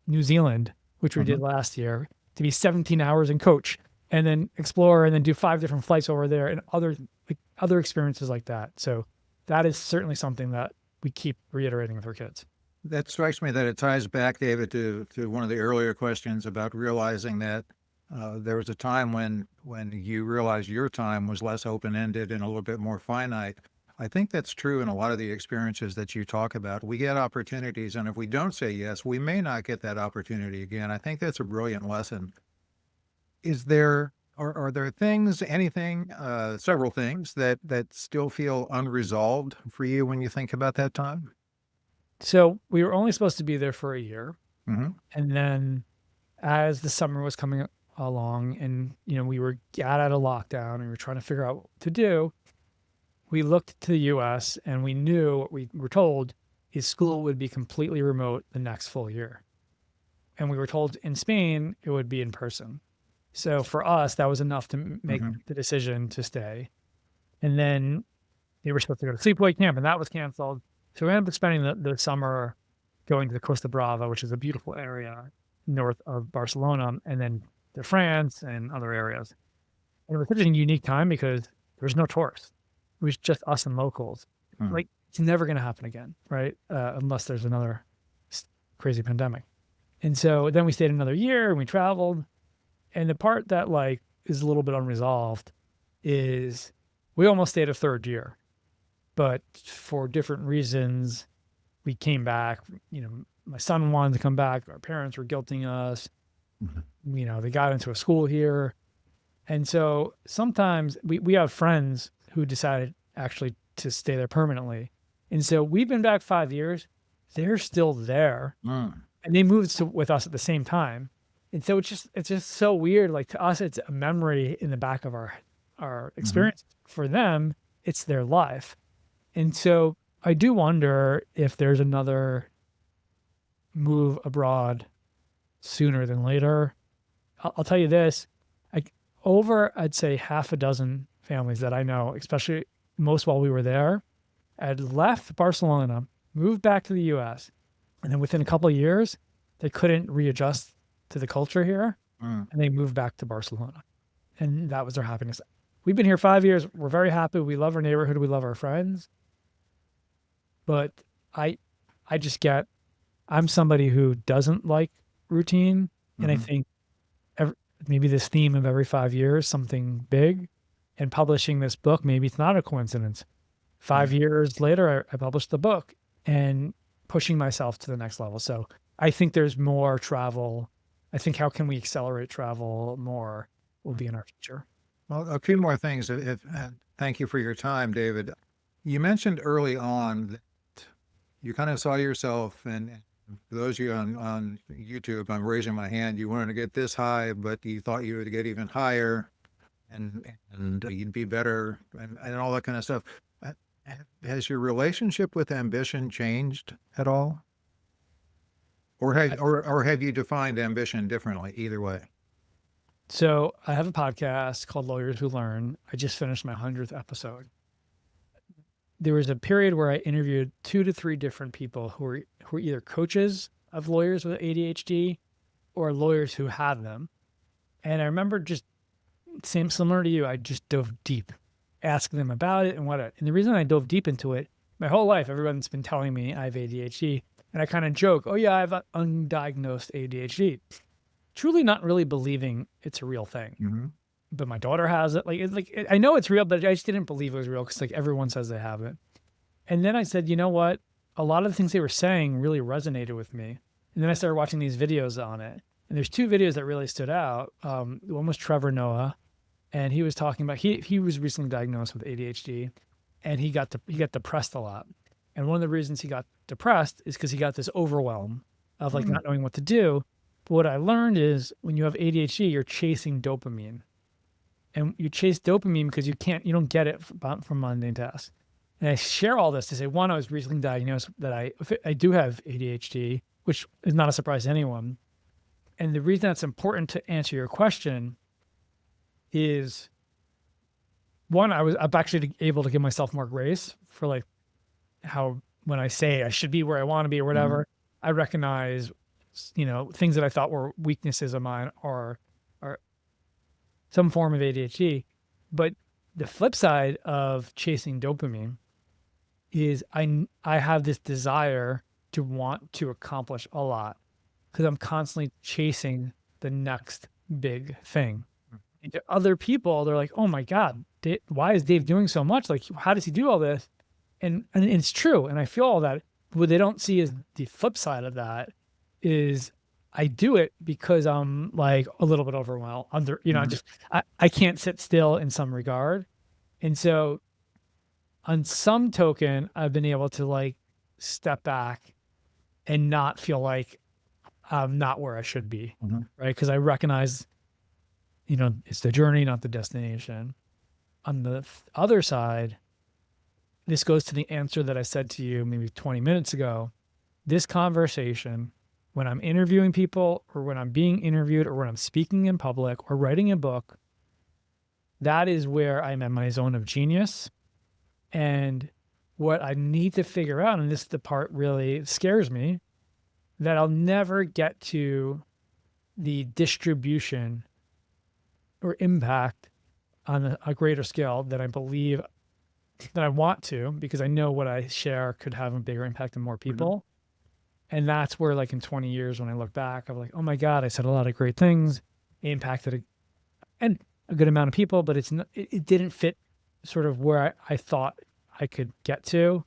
New Zealand, which we did last year, to be 17 hours in coach and then explore and then do 5 different flights over there and other experiences like that. So that is certainly something that we keep reiterating with our kids. That strikes me that it ties back, David, to one of the earlier questions about realizing that there was a time when you realized your time was less open-ended and a little bit more finite. I think that's true in a lot of the experiences that you talk about. We get opportunities, and if we don't say yes, we may not get that opportunity again. I think that's a brilliant lesson. Are there things, anything, several things that still feel unresolved for you when you think about that time? So we were only supposed to be there for a year. Mm-hmm. And then as the summer was coming along and, we got out of lockdown and we were trying to figure out what to do, we looked to the US and we knew what we were told is school would be completely remote the next full year. And we were told in Spain, it would be in person. So for us, that was enough to make the decision to stay. And then they were supposed to go to sleepaway camp and that was canceled. So we ended up spending the summer going to the Costa Brava, which is a beautiful area north of Barcelona, and then to France and other areas. And it was such a unique time because there was no tourists. It was just us and locals. Like, it's never going to happen again, right? Unless there's another crazy pandemic. And so then we stayed another year and we traveled. And the part that is a little bit unresolved is we almost stayed a third year. But for different reasons, we came back. My son wanted to come back. Our parents were guilting us. They got into a school here. And so sometimes we have friends who decided actually to stay there permanently. And so we've been back 5 years. They're still there. And they moved with us at the same time. And so it's just so weird. Like, to us, it's a memory in the back of our experience. For them, it's their life. And so I do wonder if there's another move abroad sooner than later. I'll tell you this, I'd say half a dozen families that I know, especially most while we were there, had left Barcelona, moved back to the US, and then within a couple of years, they couldn't readjust to the culture here, and they moved back to Barcelona. And that was their happiness. We've been here 5 years. We're very happy. We love our neighborhood. We love our friends. But I'm somebody who doesn't like routine. And I think maybe this theme of every 5 years, something big, and publishing this book, maybe it's not a coincidence. 5 years later, I published the book and pushing myself to the next level. So I think there's more travel. I think how can we accelerate travel more will be in our future. Well, a few more things. Thank you for your time, David. You mentioned early on that you kind of saw yourself, and for those of you on YouTube, I'm raising my hand. You wanted to get this high, but you thought you would get even higher, and you'd be better, and all that kind of stuff. Has your relationship with ambition changed at all? Or have you defined ambition differently? Either way. So I have a podcast called Lawyers Who Learn. I just finished my 100th episode. There was a period where I interviewed 2 to 3 different people who were either coaches of lawyers with ADHD or lawyers who had them. And I remember similar to you, I just dove deep, asking them about it and and the reason I dove deep into it, my whole life, everyone's been telling me I have ADHD. And I kind of joke, oh yeah, I have undiagnosed ADHD. Truly not really believing it's a real thing. But my daughter has it. I know it's real, but I just didn't believe it was real because everyone says they have it. And then I said, you know what? A lot of the things they were saying really resonated with me. And then I started watching these videos on it. And there's 2 videos that really stood out. One was Trevor Noah, and he was talking about, he was recently diagnosed with ADHD, and he got depressed a lot. And one of the reasons he got depressed is because he got this overwhelm of like not knowing what to do. But what I learned is when you have ADHD, you're chasing dopamine, and you chase dopamine because you don't get it from mundane tasks. And I share all this to say, one, I was recently diagnosed that I do have ADHD, which is not a surprise to anyone. And the reason that's important to answer your question is, one, I'm actually able to give myself more grace for like how when I say I should be where I want to be or whatever, I recognize, things that I thought were weaknesses of mine are some form of ADHD. But the flip side of chasing dopamine is I have this desire to want to accomplish a lot because I'm constantly chasing the next big thing. And to other people, they're like, oh my God, why is Dave doing so much? Like, how does he do all this? And it's true. And I feel all that. What they don't see is the flip side of that is I do it because I'm like a little bit overwhelmed. I can't sit still in some regard. And so on some token, I've been able to like step back and not feel like I'm not where I should be, right? Because I recognize, it's the journey, not the destination. On the other side, this goes to the answer that I said to you maybe 20 minutes ago. This conversation, when I'm interviewing people or when I'm being interviewed or when I'm speaking in public or writing a book, that is where I'm in my zone of genius. And what I need to figure out, and this is the part really scares me, that I'll never get to the distribution or impact on a greater scale that I believe that I want to, because I know what I share could have a bigger impact on more people. And that's where, like, in 20 years, when I look back, I'm like, oh my God, I said a lot of great things, impacted a good amount of people, but it didn't fit sort of where I thought I could get to.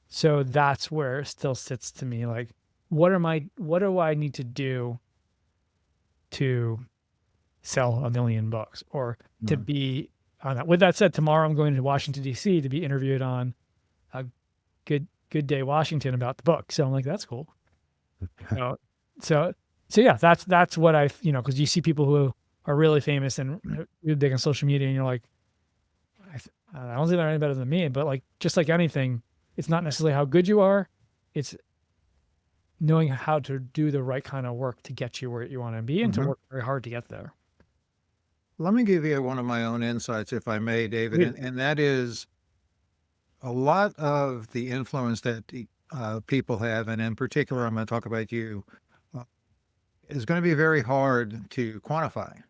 So that's where it still sits to me. Like, what do I need to do to sell 1 million books or to be on that? With that said, tomorrow I'm going to Washington, D.C. to be interviewed on a Good Day Washington about the book. So I'm like, that's cool. So yeah, that's what because you see people who are really famous and really big on social media, and you're like, I don't think they're any better than me. But like, just like anything, it's not necessarily how good you are. It's knowing how to do the right kind of work to get you where you want to be and to work very hard to get there. Let me give you one of my own insights, if I may, David, and that is a lot of the influence that people have, and in particular, I'm going to talk about you, is going to be very hard to quantify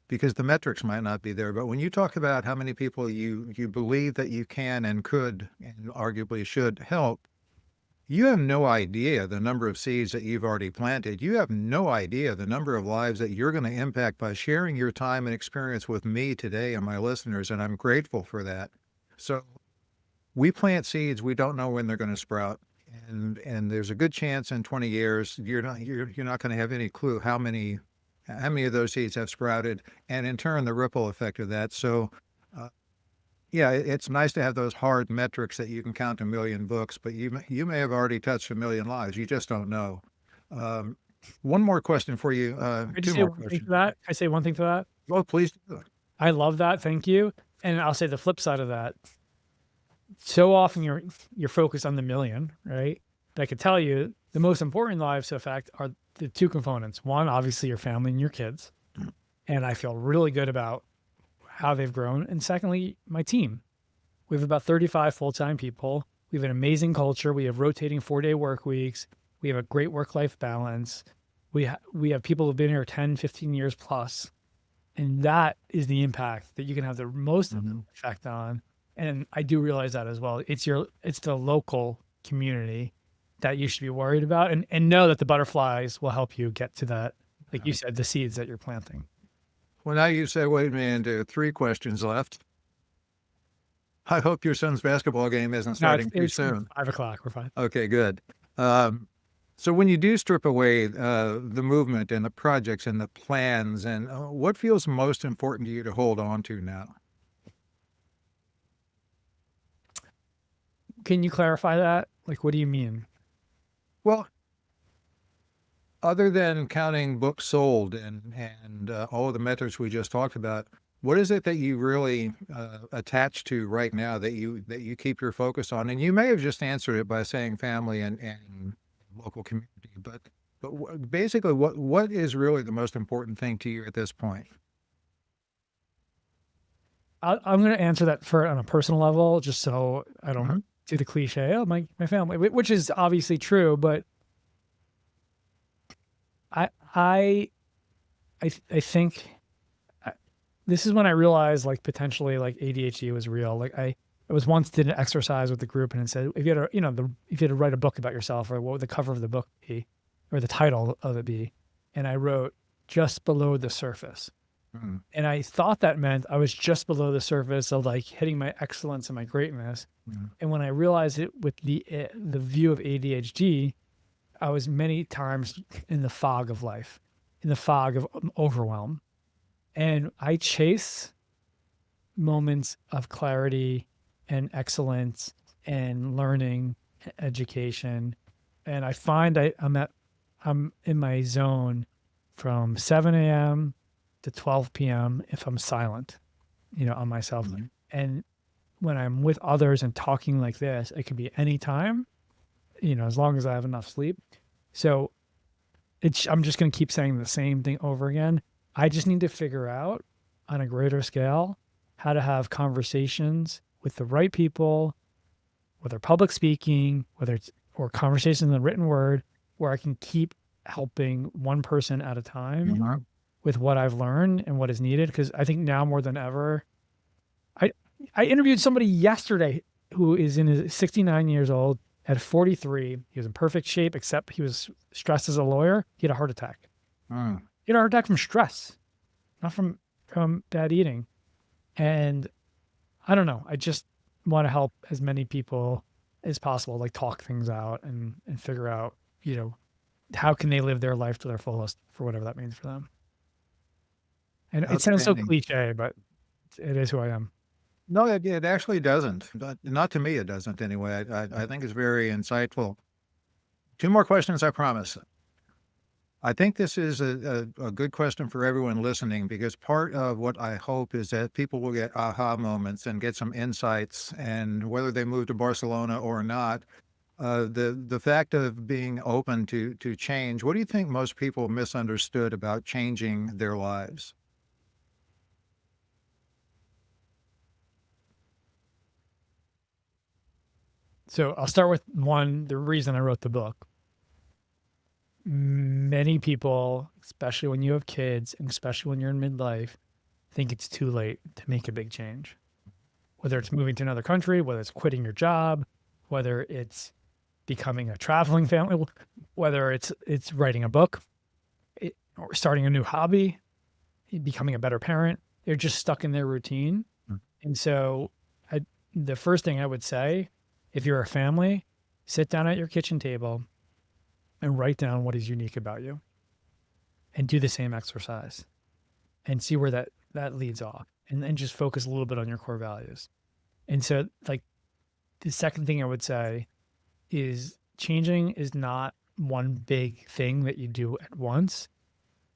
because the metrics might not be there. But when you talk about how many people you believe that you can and could and arguably should help, you have no idea the number of seeds that you've already planted. You have no idea the number of lives that you're going to impact by sharing your time and experience with me today and my listeners, and I'm grateful for that. So we plant seeds, we don't know when they're going to sprout, and there's a good chance in 20 years you're not going to have any clue how many of those seeds have sprouted, and in turn the ripple effect of that. So yeah, it's nice to have those hard metrics that you can count 1 million books, but you may have already touched 1 million lives. You just don't know. One more question for you. Two more questions. Can I say one thing to that? Oh, please do. I love that. Thank you. And I'll say the flip side of that. So often you're focused on the million, right? But I could tell you the most important lives to affect are the two components. One, obviously your family and your kids. And I feel really good about how they've grown. And secondly, my team. We have about 35 full-time people. We have an amazing culture. We have rotating 4-day work weeks. We have a great work-life balance. We have people who've been here 10, 15 years plus. And that is the impact that you can have the most effect on. And I do realize that as well. It's the local community that you should be worried about, and know that the butterflies will help you get to that, like you said, the seeds that you're planting. Well, now you segued me into 3 questions left. I hope your son's basketball game isn't starting too soon. 5 o'clock. We're fine. Okay, good. So when you do strip away the movement and the projects and the plans, and what feels most important to you to hold on to now? Can you clarify that? Like, what do you mean? Well, other than counting books sold and all of the metrics we just talked about, what is it that you really attach to right now that you keep your focus on? And you may have just answered it by saying family and local community, but basically, what is really the most important thing to you at this point? I'm going to answer that on a personal level, just so I don't Mhm. do the cliche, oh, my family, which is obviously true, but I I I think I, this is when I realized like potentially like ADHD was real. Like I was once did an exercise with the group and it said if you had to, if you had to write a book about yourself, or what would the cover of the book be, or the title of it be, and I wrote just below the surface. Mm, And I thought that meant I was just below the surface of like hitting my excellence and my greatness. mm, And when I realized it with the view of ADHD, I was many times in the fog of life, in the fog of overwhelm. And I chase moments of clarity and excellence and learning, education. And I find I'm in my zone from 7 a.m. to 12 p.m. if I'm silent, on myself. mhm. And when I'm with others and talking like this, it could be any time, as long as I have enough sleep. So I'm just going to keep saying the same thing over again. I just need to figure out on a greater scale how to have conversations with the right people, whether public speaking, whether it's or conversations in the written word, where I can keep helping one person at a time Mhm. with what I've learned and what is needed. Because I think now more than ever, I I interviewed somebody yesterday who is in his 69 years old. At 43, he was in perfect shape, except he was stressed as a lawyer. He had a heart attack. Mm. He had a heart attack from stress, not from bad eating. And I don't know. I just want to help as many people as possible, like talk things out and figure out, how can they live their life to their fullest for whatever that means for them. And it sounds so Outstanding. cliche, but it is who I am. No, it actually doesn't. Not to me, it doesn't anyway. I think it's very insightful. Two more questions, I promise. I think this is a good question for everyone listening because part of what I hope is that people will get aha moments and get some insights. And whether they move to Barcelona or not, the fact of being open to change. What do you think most people misunderstood about changing their lives? So I'll start with the reason I wrote the book. Many people, especially when you have kids and especially when you're in midlife, think it's too late to make a big change. Whether it's moving to another country, whether it's quitting your job, whether it's becoming a traveling family, whether it's writing a book, or starting a new hobby, becoming a better parent. They're just stuck in their routine. Mm. And so the first thing I would say, if you're a family, sit down at your kitchen table and write down what is unique about you and do the same exercise and see where that leads off, and then just focus a little bit on your core values. And so like the second thing I would say is changing is not one big thing that you do at once.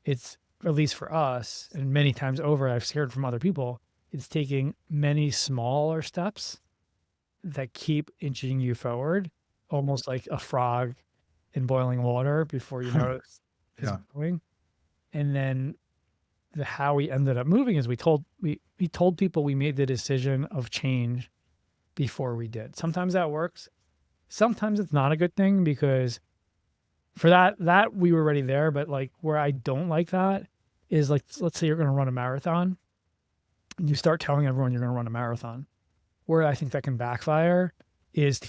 It's, at least for us, and many times over, I've heard from other people, it's taking many smaller steps that keep inching you forward, almost like a frog in boiling water before you notice it's Yeah. going. And then how we ended up moving is we told people we made the decision of change before we did. Sometimes that works. Sometimes it's not a good thing, because for that we were already there. But like where I don't like that is, like, let's say you're going to run a marathon and you start telling everyone you're going to run a marathon. Where I think that can backfire is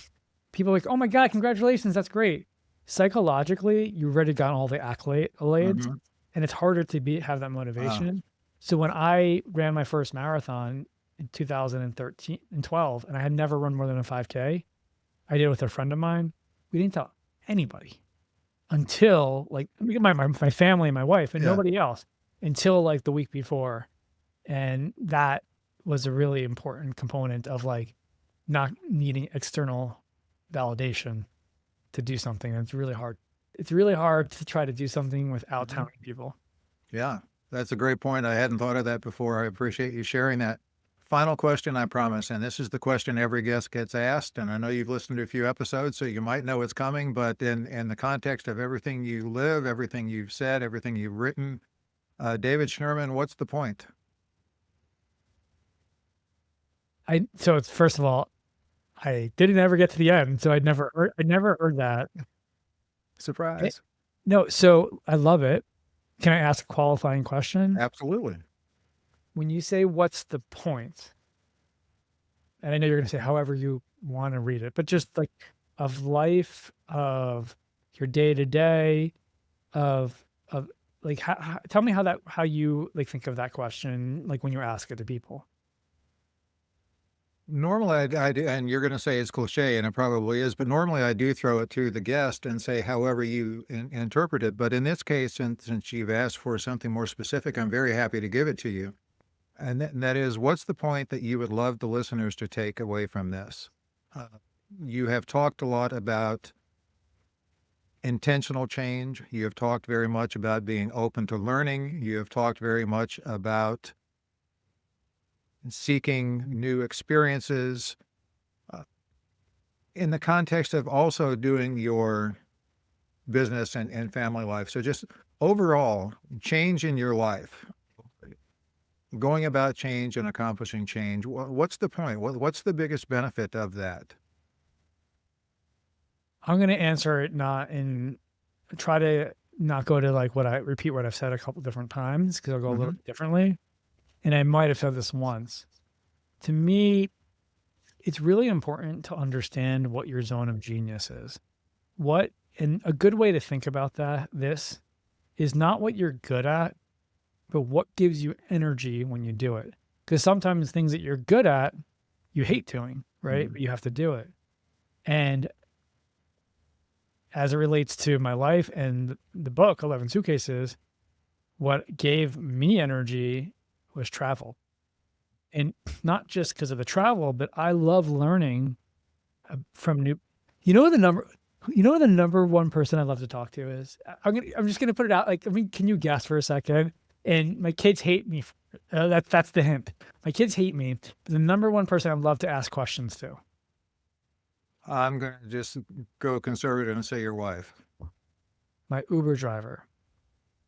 people are like, oh my God, congratulations, that's great. Psychologically, you've already gotten all the accolades, Mhm. and it's harder to have that Wow. motivation. So when I ran my first marathon in 2013 and 12, and I had never run more than a 5K, I did it with a friend of mine. We didn't tell anybody until like my family and my wife, and Yeah. nobody else until like the week before. And that was a really important component of like not needing external validation to do something. And it's really hard. It's really hard to try to do something without telling people. Yeah, that's a great point. I hadn't thought of that before. I appreciate you sharing that. Final question, I promise. And this is the question every guest gets asked. And I know you've listened to a few episodes, so you might know it's coming. But in the context of everything you live, everything you've said, everything you've written, David Schnurman, what's the point? So it's, first of all, I didn't ever get to the end, so I never heard that. Surprise. No, so I love it. Can I ask a qualifying question? Absolutely. When you say what's the point, and I know you're going to say however you want to read it, but just like of life, of your day to day, of like tell me how you like think of that question, like when you ask it to people. Normally, I do, and you're going to say it's cliche, and it probably is, but normally I do throw it to the guest and say however you interpret it. But in this case, since you've asked for something more specific, I'm very happy to give it to you. And that is, what's the point that you would love the listeners to take away from this? You have talked a lot about intentional change. You have talked very much about being open to learning. You have talked very much about seeking new experiences in the context of also doing your business and family life. So just overall change in your life, going about change and accomplishing change. What's the point? What's the biggest benefit of that? I'm going to answer it try to not go to like repeat what I've said a couple different times, because I'll go a little bit differently. And I might have said this once. To me, it's really important to understand what your zone of genius is. And a good way to think about this is not what you're good at, but what gives you energy when you do it. Because sometimes things that you're good at, you hate doing, right? But you have to do it. And as it relates to my life and the book, 11 Suitcases, what gave me energy was travel. And not just because of the travel, but I love learning from new. You know what the number one person I love to talk to is? I'm just gonna put it out. Like, I mean, can you guess for a second? And my kids hate me. That's the hint. My kids hate me. But the number one person I love to ask questions to. I'm going to just go conservative and say your wife. My Uber driver.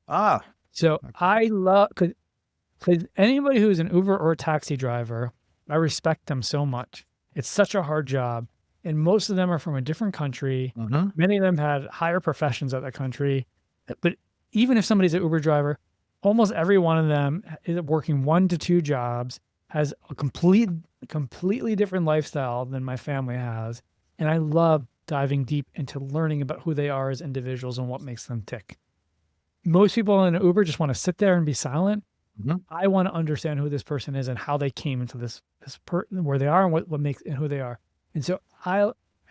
Ah. So Okay. I love, because anybody who's an Uber or a taxi driver, I respect them so much. It's such a hard job. And most of them are from a different country. Many of them had higher professions at that country. But even if somebody's an Uber driver, almost every one of them is working 1 to 2 jobs, has a completely different lifestyle than my family has. And I love diving deep into learning about who they are as individuals and what makes them tick. Most people in an Uber just want to sit there and be silent. I want to understand who this person is and how they came into where they are and what makes and who they are. And so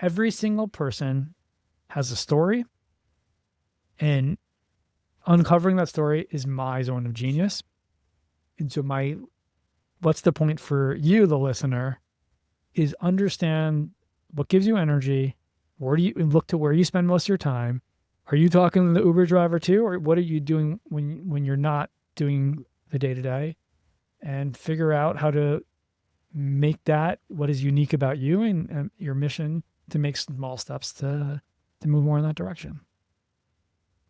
every single person has a story, and uncovering that story is my zone of genius. And so what's the point for you, the listener, is understand what gives you energy. Where do you look to where you spend most of your time? Are you talking to the Uber driver too? Or what are you doing when you're not doing the day-to-day? And figure out how to make that what is unique about you and your mission to make small steps to move more in that direction.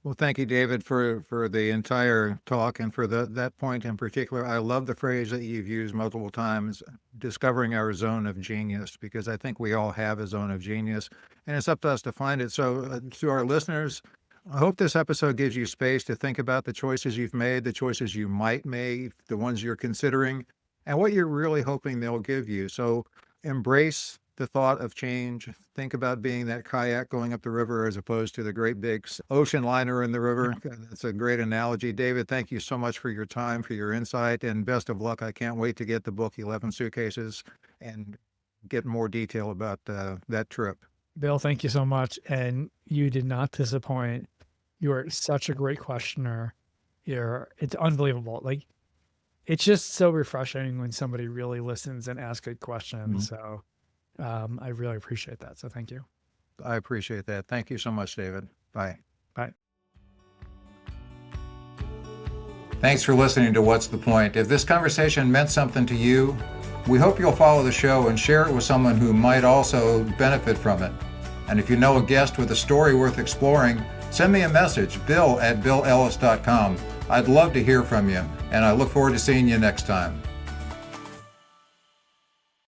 Well, thank you, David, for the entire talk and for that point in particular. I love the phrase that you've used multiple times, discovering our zone of genius, because I think we all have a zone of genius, and it's up to us to find it. So to our listeners, I hope this episode gives you space to think about the choices you've made, the choices you might make, the ones you're considering, and what you're really hoping they'll give you. So embrace the thought of change. Think about being that kayak going up the river as opposed to the great big ocean liner in the river. That's a great analogy. David, thank you so much for your time, for your insight, and best of luck. I can't wait to get the book, 11 Suitcases, and get more detail about that trip. Bill, thank you so much. And you did not disappoint. You are such a great questioner. It's unbelievable. Like, it's just so refreshing when somebody really listens and asks good questions. So I really appreciate that. So thank you. I appreciate that. Thank you so much, David. Bye. Bye. Thanks for listening to What's the Point? If this conversation meant something to you, we hope you'll follow the show and share it with someone who might also benefit from it. And if you know a guest with a story worth exploring, send me a message, bill@billellis.com. I'd love to hear from you, and I look forward to seeing you next time.